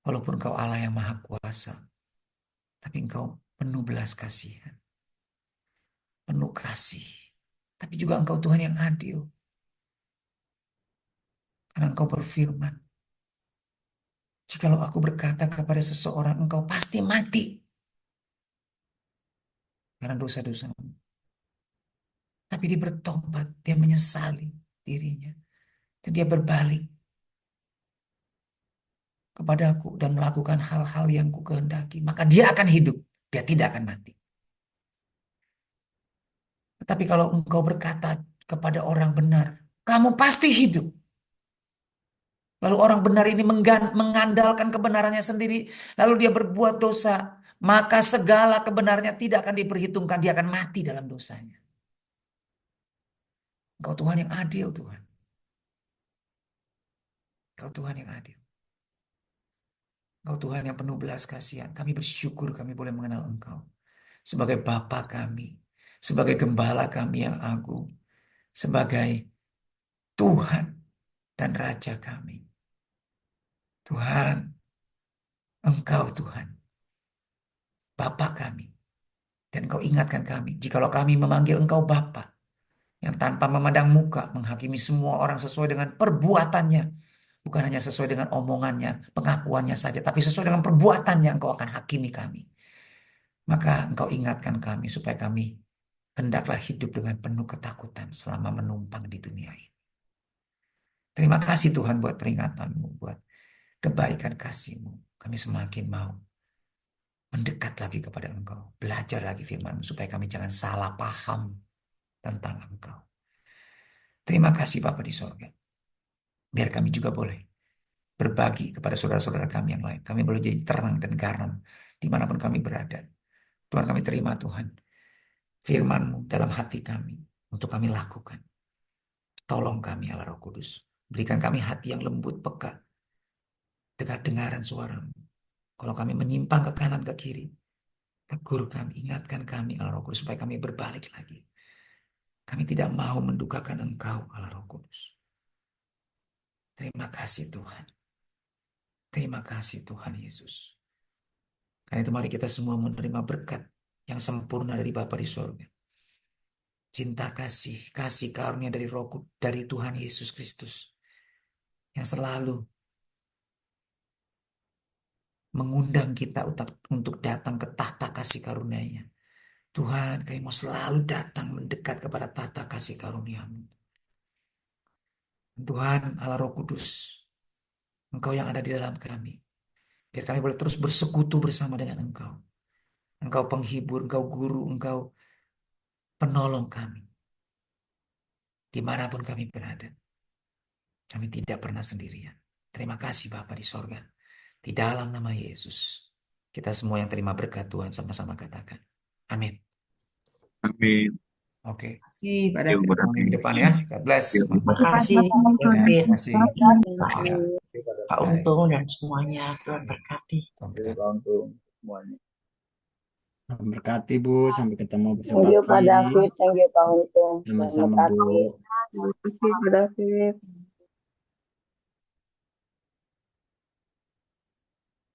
I: Walaupun Kau Allah yang maha kuasa, tapi Engkau penuh belas kasihan, penuh kasih. Tapi juga Engkau Tuhan yang adil. Karena Engkau berfirman, jikalau aku berkata kepada seseorang, engkau pasti mati. Karena dosa-dosamu. Tapi dia bertobat, dia menyesali dirinya. Dan dia berbalik kepadaku dan melakukan hal-hal yang ku kehendaki. Maka dia akan hidup, dia tidak akan mati. Tetapi kalau engkau berkata kepada orang benar, kamu pasti hidup. Lalu orang benar ini mengandalkan kebenarannya sendiri. Lalu dia berbuat dosa. Maka segala kebenarannya tidak akan diperhitungkan. Dia akan mati dalam dosanya. Engkau Tuhan yang adil Tuhan. Engkau Tuhan yang adil. Engkau Tuhan yang penuh belas kasihan. Kami bersyukur kami boleh mengenal Engkau. Sebagai Bapa kami. Sebagai Gembala kami yang agung. Sebagai Tuhan dan Raja kami. Tuhan, Engkau Tuhan. Bapa kami. Dan Engkau ingatkan kami. Jikalau kami memanggil Engkau Bapa. Yang tanpa memandang muka menghakimi semua orang sesuai dengan perbuatannya. Bukan hanya sesuai dengan omongannya, pengakuannya saja. Tapi sesuai dengan perbuatannya Engkau akan hakimi kami. Maka Engkau ingatkan kami supaya kami hendaklah hidup dengan penuh ketakutan selama menumpang di dunia ini. Terima kasih Tuhan buat peringatanmu, buat kebaikan kasih-Mu. Kami semakin mau mendekat lagi kepada Engkau. Belajar lagi firman-Mu supaya kami jangan salah paham tentang Engkau. Terima kasih Bapa di sorga. Biar kami juga boleh berbagi kepada saudara-saudara kami yang lain. Kami boleh jadi terang dan garam dimanapun kami berada. Tuhan kami terima Tuhan. Firman-Mu dalam hati kami untuk kami lakukan. Tolong kami Allah Roh Kudus. Berikan kami hati yang lembut peka. Dengar-dengaran suara-Mu. Kalau kami menyimpang ke kanan ke kiri. Tegur kami, ingatkan kami Allah Roh Kudus supaya kami berbalik lagi. Kami tidak mau mendukakan Engkau Allah Roh Kudus. Terima kasih Tuhan. Terima kasih Tuhan Yesus. Karena itu mari kita semua menerima berkat yang sempurna dari Bapa di sorga. cinta kasih karunia dari dari Tuhan Yesus Kristus yang selalu mengundang kita untuk datang ke tahta kasih karunia-Nya. Tuhan, kami mau selalu datang mendekat kepada tahta kasih karunia-Mu. Tuhan Allah Roh Kudus, Engkau yang ada di dalam kami. Biar kami boleh terus bersekutu bersama dengan Engkau. Engkau penghibur, Engkau guru, Engkau penolong kami. Dimanapun kami berada. Kami tidak pernah sendirian. Terima kasih Bapa di sorga. Di dalam nama Yesus. Kita semua yang terima berkat Tuhan sama-sama katakan. Amin.
G: Amin.
I: Oke.
H: Terima kasih Pak
G: Yuk,
H: David.
I: Ketemu minggu depan ya. God bless.
C: Terima kasih
I: Ya,
C: David,
I: terima kasih.
C: Pak
I: Ya,
C: Pak
I: baik.
C: Untung dan semuanya. Tuhan berkati.
I: Tuhan
E: Terima
I: berkati.
E: kasih untuk semuanya. Tuhan berkati Bu, sampai ketemu besok
J: Thank you Pak
E: pagi.
J: David, thank you Pak Untung. Tuhan
E: Sama-sama Bu.
J: memberkati.
K: Terima kasih Pak David.